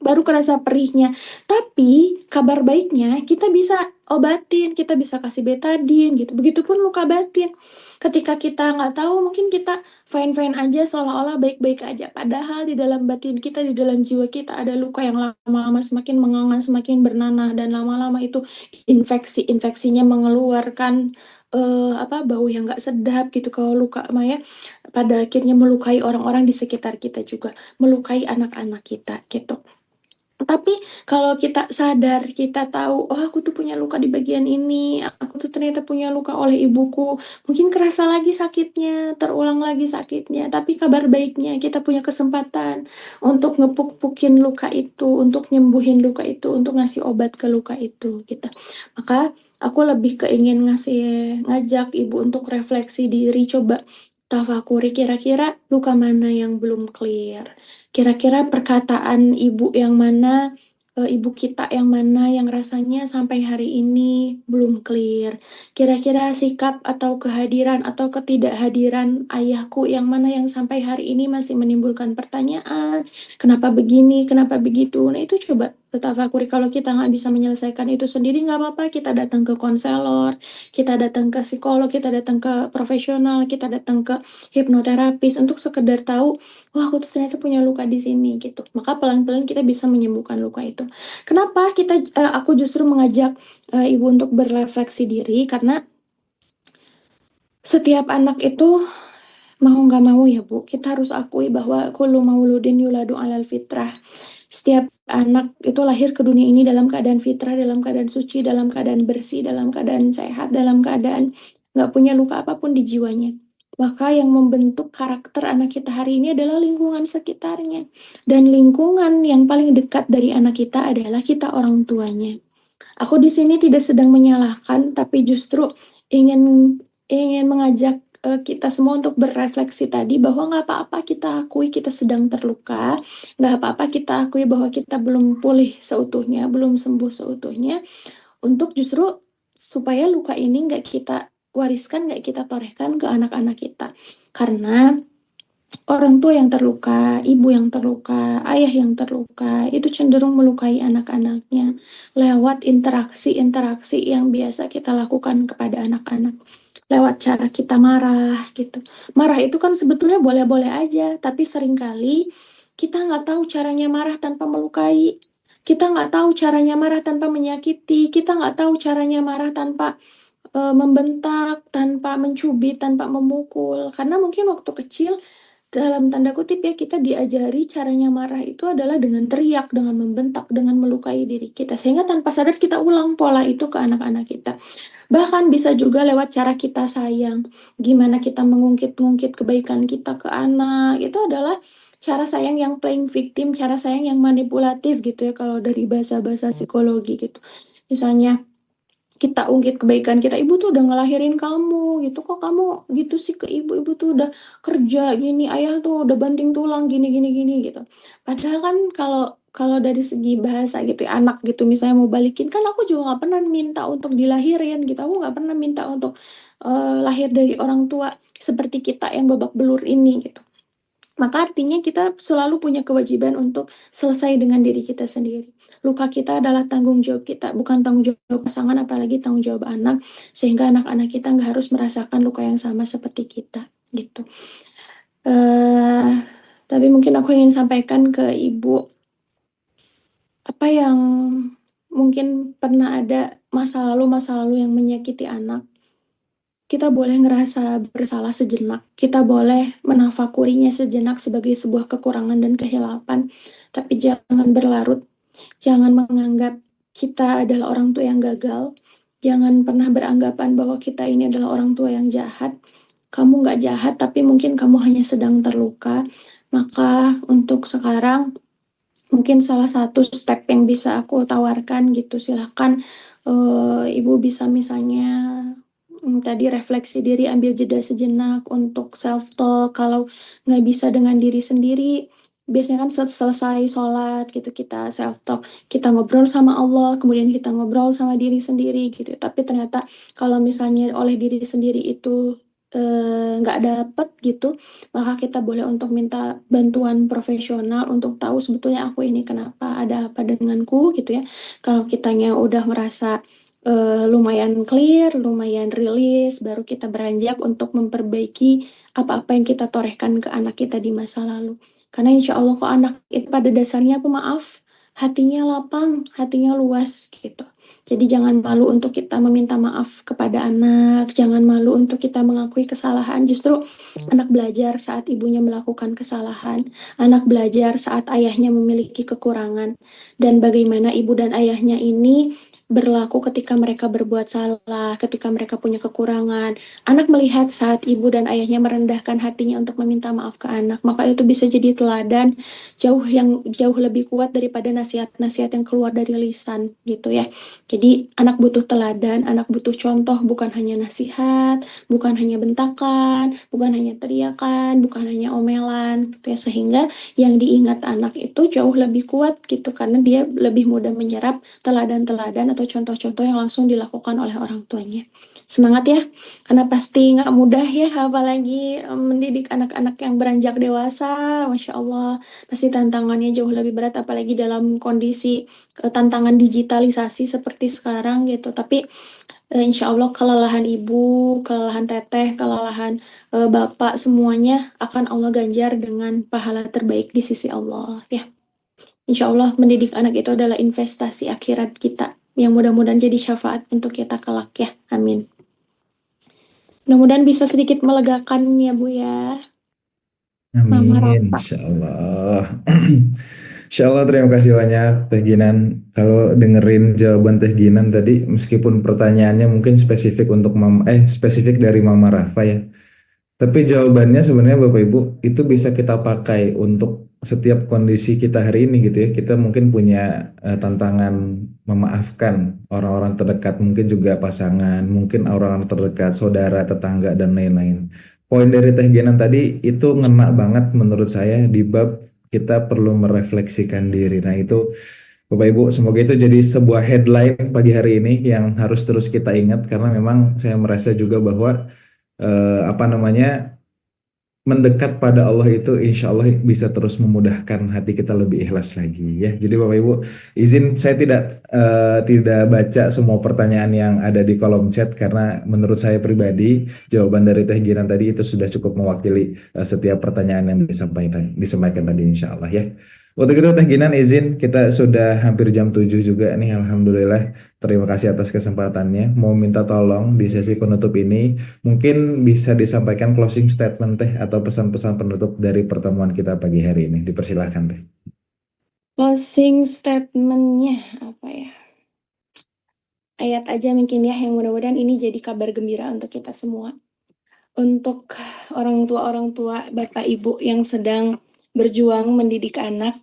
S5: Baru kerasa perihnya. Tapi kabar baiknya kita bisa obatin, kita bisa kasih betadine gitu. Begitupun luka batin. Ketika kita nggak tahu, mungkin kita fine-fine aja, seolah-olah baik-baik aja. Padahal di dalam batin kita, di dalam jiwa kita ada luka yang lama-lama semakin mengangan, semakin bernanah, dan lama-lama itu infeksinya mengeluarkan bau yang nggak sedap gitu. Kalau luka Maya pada akhirnya melukai orang-orang di sekitar kita juga, melukai anak-anak kita gitu. Tapi kalau kita sadar, kita tahu, oh aku tuh punya luka di bagian ini, aku tuh ternyata punya luka oleh ibuku, mungkin kerasa lagi sakitnya, terulang lagi sakitnya. Tapi kabar baiknya kita punya kesempatan untuk ngepuk-pukin luka itu, untuk nyembuhin luka itu, untuk ngasih obat ke luka itu gitu. Maka aku lebih keingin ngajak ibu untuk refleksi diri, coba tafakuri kira-kira luka mana yang belum clear. Kira-kira perkataan ibu yang mana, ibu kita yang mana yang rasanya sampai hari ini belum clear. Kira-kira sikap atau kehadiran atau ketidakhadiran ayahku yang mana yang sampai hari ini masih menimbulkan pertanyaan, kenapa begini, kenapa begitu. Nah itu coba tafakuri, kalau kita nggak bisa menyelesaikan itu sendiri nggak apa-apa, kita datang ke konselor, kita datang ke psikolog, kita datang ke profesional, kita datang ke hipnoterapis untuk sekedar tahu, wah aku tuh ternyata punya luka di sini gitu. Maka pelan-pelan kita bisa menyembuhkan luka itu. Kenapa aku justru mengajak ibu untuk berefleksi diri, karena setiap anak itu mau nggak mau ya Bu, kita harus akui bahwa kullu mauludin yuladu alal fitrah. Setiap anak itu lahir ke dunia ini dalam keadaan fitrah, dalam keadaan suci, dalam keadaan bersih, dalam keadaan sehat, dalam keadaan nggak punya luka apapun di jiwanya. Maka yang membentuk karakter anak kita hari ini adalah lingkungan sekitarnya. Dan lingkungan yang paling dekat dari anak kita adalah kita orang tuanya. Aku di sini tidak sedang menyalahkan, tapi justru ingin ingin mengajak kita semua untuk berefleksi tadi, bahwa nggak apa-apa kita akui kita sedang terluka, nggak apa-apa kita akui bahwa kita belum pulih seutuhnya, belum sembuh seutuhnya, untuk justru supaya luka ini nggak kita wariskan, nggak kita torehkan ke anak-anak kita. Karena orang tua yang terluka, ibu yang terluka, ayah yang terluka, itu cenderung melukai anak-anaknya lewat interaksi-interaksi yang biasa kita lakukan kepada anak-anak. Lewat cara kita marah gitu. Marah itu kan sebetulnya boleh-boleh aja, tapi seringkali kita nggak tahu caranya marah tanpa melukai. Kita nggak tahu caranya marah tanpa menyakiti. Kita nggak tahu caranya marah tanpa membentak, tanpa mencubit, tanpa memukul. Karena mungkin waktu kecil, dalam tanda kutip ya, kita diajari caranya marah itu adalah dengan teriak, dengan membentak, dengan melukai diri kita. Sehingga tanpa sadar kita ulang pola itu ke anak-anak kita. Bahkan bisa juga lewat cara kita sayang. Gimana kita mengungkit-ungkit kebaikan kita ke anak. Itu adalah cara sayang yang playing victim, cara sayang yang manipulatif gitu ya, kalau dari bahasa-bahasa psikologi gitu. Misalnya, kita ungkit kebaikan kita, ibu tuh udah ngelahirin kamu gitu, kok kamu gitu sih ke ibu, ibu tuh udah kerja gini, ayah tuh udah banting tulang gini gini gini gitu. Padahal kan kalau kalau dari segi bahasa gitu ya, anak gitu misalnya mau balikin, kan aku juga nggak pernah minta untuk dilahirin gitu, aku nggak pernah minta untuk lahir dari orang tua seperti kita yang babak belur ini gitu. Maka artinya kita selalu punya kewajiban untuk selesai dengan diri kita sendiri. Luka kita adalah tanggung jawab kita, bukan tanggung jawab pasangan, apalagi tanggung jawab anak, sehingga anak-anak kita nggak harus merasakan luka yang sama seperti kita, gitu. Tapi mungkin aku ingin sampaikan ke ibu, apa yang mungkin pernah ada masa lalu yang menyakiti anak, kita boleh ngerasa bersalah sejenak, kita boleh menafakurinya sejenak sebagai sebuah kekurangan dan kehilapan, tapi jangan berlarut, jangan menganggap kita adalah orang tua yang gagal, jangan pernah beranggapan bahwa kita ini adalah orang tua yang jahat. Kamu nggak jahat, tapi mungkin kamu hanya sedang terluka. Maka untuk sekarang, mungkin salah satu step yang bisa aku tawarkan gitu, silahkan ibu bisa misalnya tadi refleksi diri, ambil jeda sejenak untuk self talk. Kalau nggak bisa dengan diri sendiri, biasanya kan selesai sholat gitu kita self talk, kita ngobrol sama Allah, kemudian kita ngobrol sama diri sendiri gitu. Tapi ternyata kalau misalnya oleh diri sendiri itu nggak dapet gitu, maka kita boleh untuk minta bantuan profesional untuk tahu sebetulnya aku ini kenapa, ada apa denganku gitu ya. Kalau kitanya udah merasa lumayan clear, lumayan rilis, baru kita beranjak untuk memperbaiki apa-apa yang kita torehkan ke anak kita di masa lalu. Karena insya Allah kok anak itu pada dasarnya pemaaf, hatinya lapang, hatinya luas gitu. Jadi jangan malu untuk kita meminta maaf kepada anak, jangan malu untuk kita mengakui kesalahan. Justru anak belajar saat ibunya melakukan kesalahan, anak belajar saat ayahnya memiliki kekurangan, dan bagaimana ibu dan ayahnya ini berlaku ketika mereka berbuat salah, ketika mereka punya kekurangan. Anak melihat saat ibu dan ayahnya merendahkan hatinya untuk meminta maaf ke anak, maka itu bisa jadi teladan jauh lebih kuat daripada nasihat-nasihat yang keluar dari lisan gitu ya. Jadi anak butuh teladan, anak butuh contoh, bukan hanya nasihat, bukan hanya bentakan, bukan hanya teriakan, bukan hanya omelan gitu ya. Sehingga yang diingat anak itu jauh lebih kuat gitu karena dia lebih mudah menyerap teladan-teladan atau contoh-contoh yang langsung dilakukan oleh orang tuanya. Semangat ya, karena pasti nggak mudah ya, apalagi mendidik anak-anak yang beranjak dewasa, Masya Allah. Pasti tantangannya jauh lebih berat, apalagi dalam kondisi tantangan digitalisasi seperti sekarang gitu. Tapi insya Allah kelelahan ibu, kelelahan teteh, kelelahan bapak, semuanya akan Allah ganjar dengan pahala terbaik di sisi Allah ya. Insya Allah mendidik anak itu adalah investasi akhirat kita yang mudah-mudahan jadi syafaat untuk kita kelak ya. Amin. Mudah-mudahan bisa sedikit melegakan ya Bu ya. Mama
S4: Amin,
S5: Rafa.
S4: insya Allah. Insya Allah terima kasih banyak Teh Ginan. Kalau dengerin jawaban Teh Ginan tadi, meskipun pertanyaannya mungkin spesifik untuk spesifik dari Mama Rafa ya. Tapi jawabannya sebenarnya Bapak Ibu itu bisa kita pakai untuk setiap kondisi kita hari ini gitu ya. Kita mungkin punya tantangan memaafkan orang-orang terdekat, mungkin juga pasangan, mungkin orang-orang terdekat, saudara, tetangga dan lain-lain. Poin dari Teh Genan tadi itu ngena banget menurut saya di bab kita perlu merefleksikan diri. Nah, itu Bapak Ibu, semoga itu jadi sebuah headline pagi hari ini yang harus terus kita ingat karena memang saya merasa juga bahwa apa namanya mendekat pada Allah itu insya Allah bisa terus memudahkan hati kita lebih ikhlas lagi ya. Jadi Bapak Ibu izin saya tidak baca semua pertanyaan yang ada di kolom chat karena menurut saya pribadi jawaban dari Teh Giran tadi itu sudah cukup mewakili setiap pertanyaan yang disampaikan tadi insya Allah ya. Untuk itu Teh Ginan izin kita sudah hampir jam 7 juga nih Alhamdulillah. Terima kasih atas kesempatannya. Mau minta tolong di sesi penutup ini mungkin bisa disampaikan closing statement Teh atau pesan-pesan penutup dari pertemuan kita pagi hari ini. Dipersilahkan Teh.
S5: Closing statementnya apa ya? Ayat aja mungkin ya, yang mudah-mudahan ini jadi kabar gembira untuk kita semua. Untuk orang tua, bapak ibu yang sedang berjuang mendidik anak,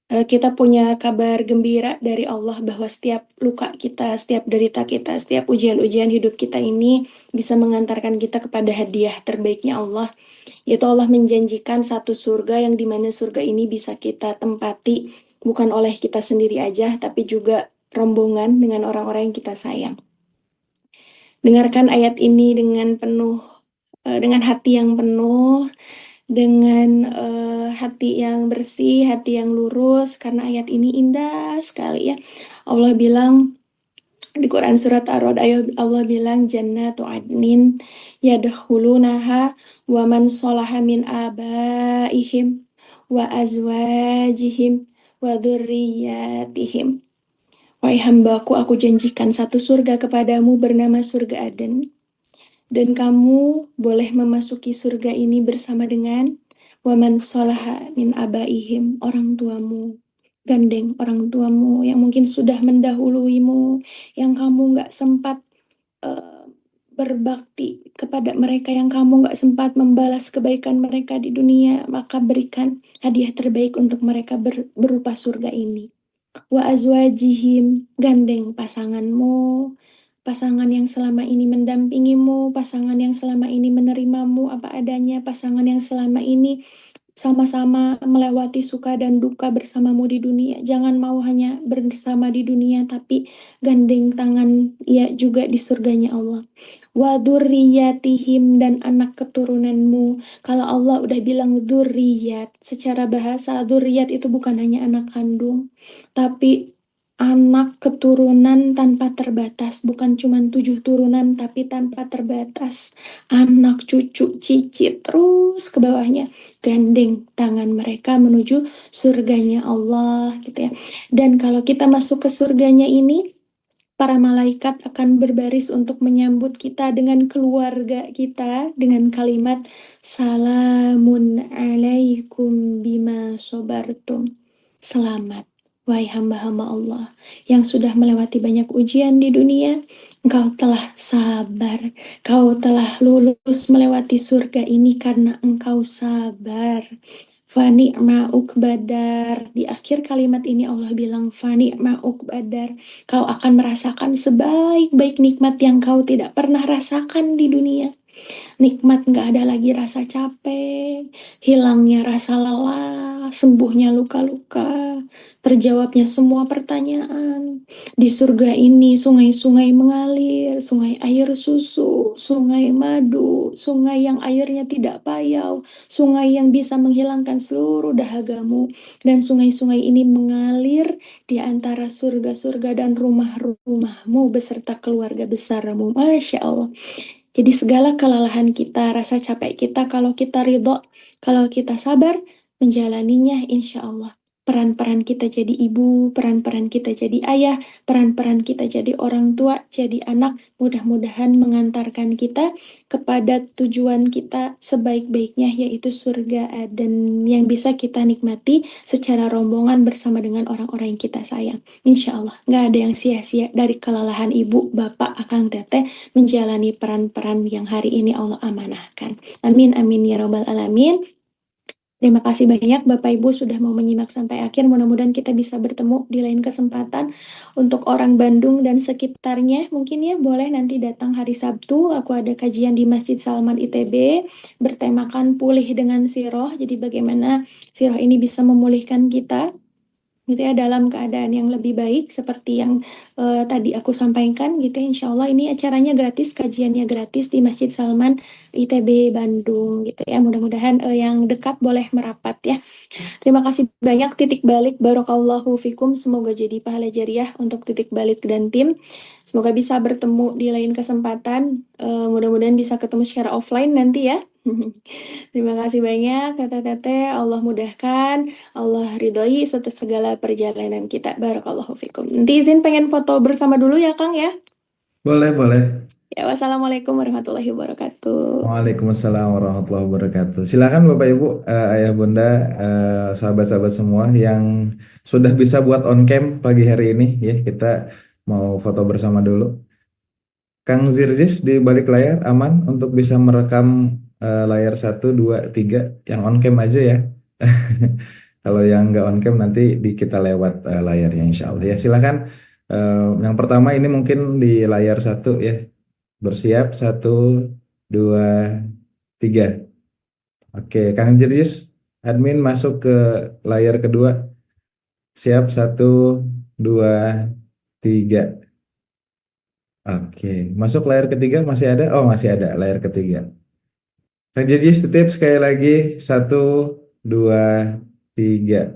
S5: kita punya kabar gembira dari Allah bahwa setiap luka kita, setiap derita kita, setiap ujian-ujian hidup kita ini bisa mengantarkan kita kepada hadiah terbaiknya Allah, yaitu Allah menjanjikan satu surga yang dimana surga ini bisa kita tempati bukan oleh kita sendiri aja, tapi juga rombongan dengan orang-orang yang kita sayang. Dengarkan ayat ini dengan penuh, dengan hati yang penuh, dengan hati yang bersih, hati yang lurus, karena ayat ini indah sekali ya. Allah bilang di Quran surat Ar-Ra'd, Allah bilang jannatu adnin yadkhulunaha wa man sholaha min abaihim wa azwajihim wa dzurriyyatihim. Wahai hambaku, aku janjikan satu surga kepadamu bernama surga Aden. Dan kamu boleh memasuki surga ini bersama dengan waman sholaha min abaihim, orang tuamu. Gandeng orang tuamu yang mungkin sudah mendahuluimu, yang kamu gak sempat berbakti kepada mereka, yang kamu gak sempat membalas kebaikan mereka di dunia, maka berikan hadiah terbaik untuk mereka berupa surga ini. Wa azwajihim, gandeng pasanganmu, pasangan yang selama ini mendampingimu, pasangan yang selama ini menerimamu apa adanya, pasangan yang selama ini sama-sama melewati suka dan duka bersamamu di dunia. Jangan mau hanya bersama di dunia, tapi gandeng tangan ya juga di surganya Allah. Wa dzurriyyatihim, dan anak keturunanmu. Kalau Allah udah bilang dzurriyyat, secara bahasa dzurriyyat itu bukan hanya anak kandung, tapi anak keturunan tanpa terbatas, bukan cuma 7 turunan tapi tanpa terbatas. Anak, cucu, cicit, terus ke bawahnya. Gandeng tangan mereka menuju surganya Allah gitu ya. Dan kalau kita masuk ke surganya ini, para malaikat akan berbaris untuk menyambut kita dengan keluarga kita dengan kalimat salamun alaikum bima sobartum. Selamat, wahai hamba-hamba Allah yang sudah melewati banyak ujian di dunia. Engkau telah sabar, kau telah lulus melewati surga ini karena engkau sabar. Fani'ma uqbadar. Di akhir kalimat ini Allah bilang fani'ma uqbadar. Kau akan merasakan sebaik-baik nikmat yang kau tidak pernah rasakan di dunia. Nikmat gak ada lagi rasa capek, hilangnya rasa lelah, sembuhnya luka-luka, terjawabnya semua pertanyaan. Di surga ini sungai-sungai mengalir, sungai air susu, sungai madu, sungai yang airnya tidak payau, sungai yang bisa menghilangkan seluruh dahagamu. Dan sungai-sungai ini mengalir di antara surga-surga dan rumah-rumahmu beserta keluarga besarmu. Masya Allah. Jadi segala kelelahan kita, rasa capek kita, kalau kita ridho, kalau kita sabar, menjalaninya insya Allah. Peran-peran kita jadi ibu, peran-peran kita jadi ayah, peran-peran kita jadi orang tua, jadi anak, mudah-mudahan mengantarkan kita kepada tujuan kita sebaik-baiknya, yaitu surga dan yang bisa kita nikmati secara rombongan bersama dengan orang-orang yang kita sayang. Insya Allah, gak ada yang sia-sia dari kelelahan ibu, bapak, akang, teteh, menjalani peran-peran yang hari ini Allah amanahkan. Amin, amin, ya robbal alamin. Terima kasih banyak Bapak Ibu sudah mau menyimak sampai akhir. Mudah-mudahan kita bisa bertemu di lain kesempatan. Untuk orang Bandung dan sekitarnya, mungkin ya boleh nanti datang hari Sabtu. Aku ada kajian di Masjid Salman ITB bertemakan pulih dengan siroh. Jadi bagaimana siroh ini bisa memulihkan kita gitu ya dalam keadaan yang lebih baik seperti yang tadi aku sampaikan gitu ya. Insya Allah ini acaranya gratis, kajiannya gratis di Masjid Salman ITB Bandung gitu ya. Mudah-mudahan yang dekat boleh merapat ya. Terima kasih banyak Titik Balik, Barakallahu Fikum. Semoga jadi pahala jariah untuk Titik Balik dan tim. Semoga bisa bertemu di lain kesempatan. Mudah-mudahan bisa ketemu secara offline nanti ya. Terima kasih banyak teteh-teteh. Allah mudahkan, Allah ridhoi serta segala perjalanan kita. Barakallahu fikum. Nanti izin pengen foto bersama dulu ya Kang ya.
S4: Boleh, boleh.
S5: Ya, wassalamualaikum warahmatullahi wabarakatuh.
S4: Waalaikumsalam warahmatullahi wabarakatuh. Silakan Bapak Ibu, Ayah Bunda, sahabat-sahabat semua yang sudah bisa buat on cam pagi hari ini ya, kita mau foto bersama dulu. Kang Zirzis di balik layar aman untuk bisa merekam layar 1, 2, 3 yang on cam aja ya. Kalau yang nggak on cam nanti kita lewat layarnya insya Allah ya. Silakan. Yang pertama ini mungkin di layar 1 ya. Bersiap 1, 2, 3. Oke, Kang Jirjis, admin masuk ke layar kedua. Siap 1, 2, 3. Oke, masuk layar ketiga masih ada? Oh, masih ada layar ketiga. Kang Jirjis titip sekali lagi 1, 2, 3.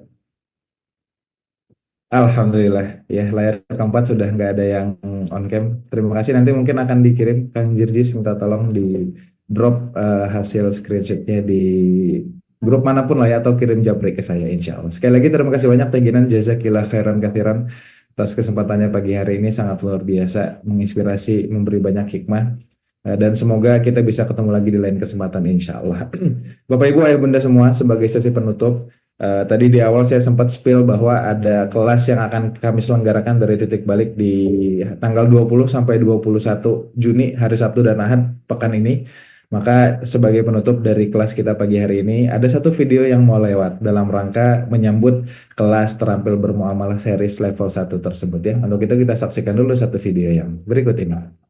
S4: Alhamdulillah ya, layar keempat sudah nggak ada yang on cam. Terima kasih, nanti mungkin akan dikirim. Kang Jirjis minta tolong di drop hasil screenshotnya di grup manapun lah ya, atau kirim japri ke saya insya Allah. Sekali lagi terima kasih banyak Teh Ginan, jazakillah khairan kathiran atas kesempatannya pagi hari ini, sangat luar biasa, menginspirasi, memberi banyak hikmah. Dan semoga kita bisa ketemu lagi di lain kesempatan insya Allah. Bapak Ibu Ayah Bunda semua, sebagai sesi penutup, tadi di awal saya sempat spill bahwa ada kelas yang akan kami selenggarakan dari Titik Balik di tanggal 20 sampai 21 Juni, hari Sabtu dan Ahad pekan ini. Maka sebagai penutup dari kelas kita pagi hari ini, ada satu video yang mau lewat dalam rangka menyambut kelas terampil bermuamalah series level 1 tersebut ya. Untuk itu kita saksikan dulu satu video yang berikut ini.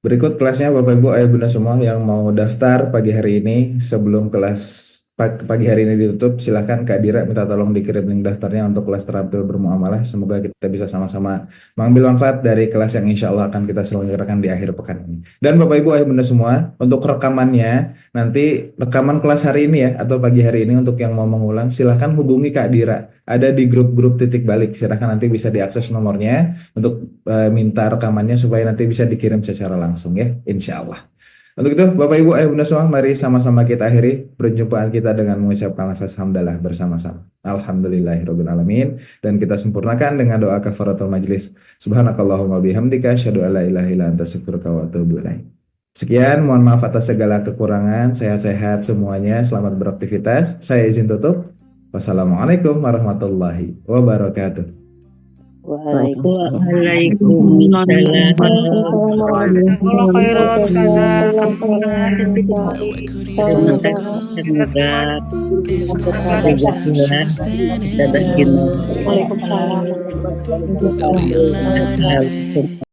S4: Berikut kelasnya Bapak Ibu Ayah Bunda semua yang mau daftar pagi hari ini sebelum kelas pagi hari ini ditutup, silahkan Kak Dira minta tolong dikirim link daftarnya untuk kelas terampil bermuamalah. Semoga kita bisa sama-sama mengambil manfaat dari kelas yang insya Allah akan kita selenggarakan di akhir pekan ini. Dan Bapak Ibu Ayah Bunda semua, untuk rekamannya nanti rekaman kelas hari ini ya atau pagi hari ini untuk yang mau mengulang silahkan hubungi Kak Dira. Ada di grup-grup titik balik. Silahkan nanti bisa diakses nomornya untuk minta rekamannya supaya nanti bisa dikirim secara langsung ya, insya Allah. Untuk itu, Bapak Ibu Ayah Bunda semua, mari sama-sama kita akhiri perjumpaan kita dengan mengucapkan lafaz hamdalah bersama-sama. Alhamdulillahirabbil alamin, dan kita sempurnakan dengan doa kafaratul majlis. Subhanakallahumma bihamdika asyhadu an la ilaha illa anta astaghfiruka wa atubu ilaik. Sekian, mohon maaf atas segala kekurangan. Sehat-sehat semuanya, selamat beraktivitas. Saya izin tutup. Wassalamualaikum warahmatullahi wabarakatuh.
S7: Waalaikumsalam.
S8: Jazakallah khairan Ustazah. Alhamdulillah dan titik balik.
S7: Terima kasih. Semoga
S8: Waalaikumsalam.
S7: Waalaikumsalam.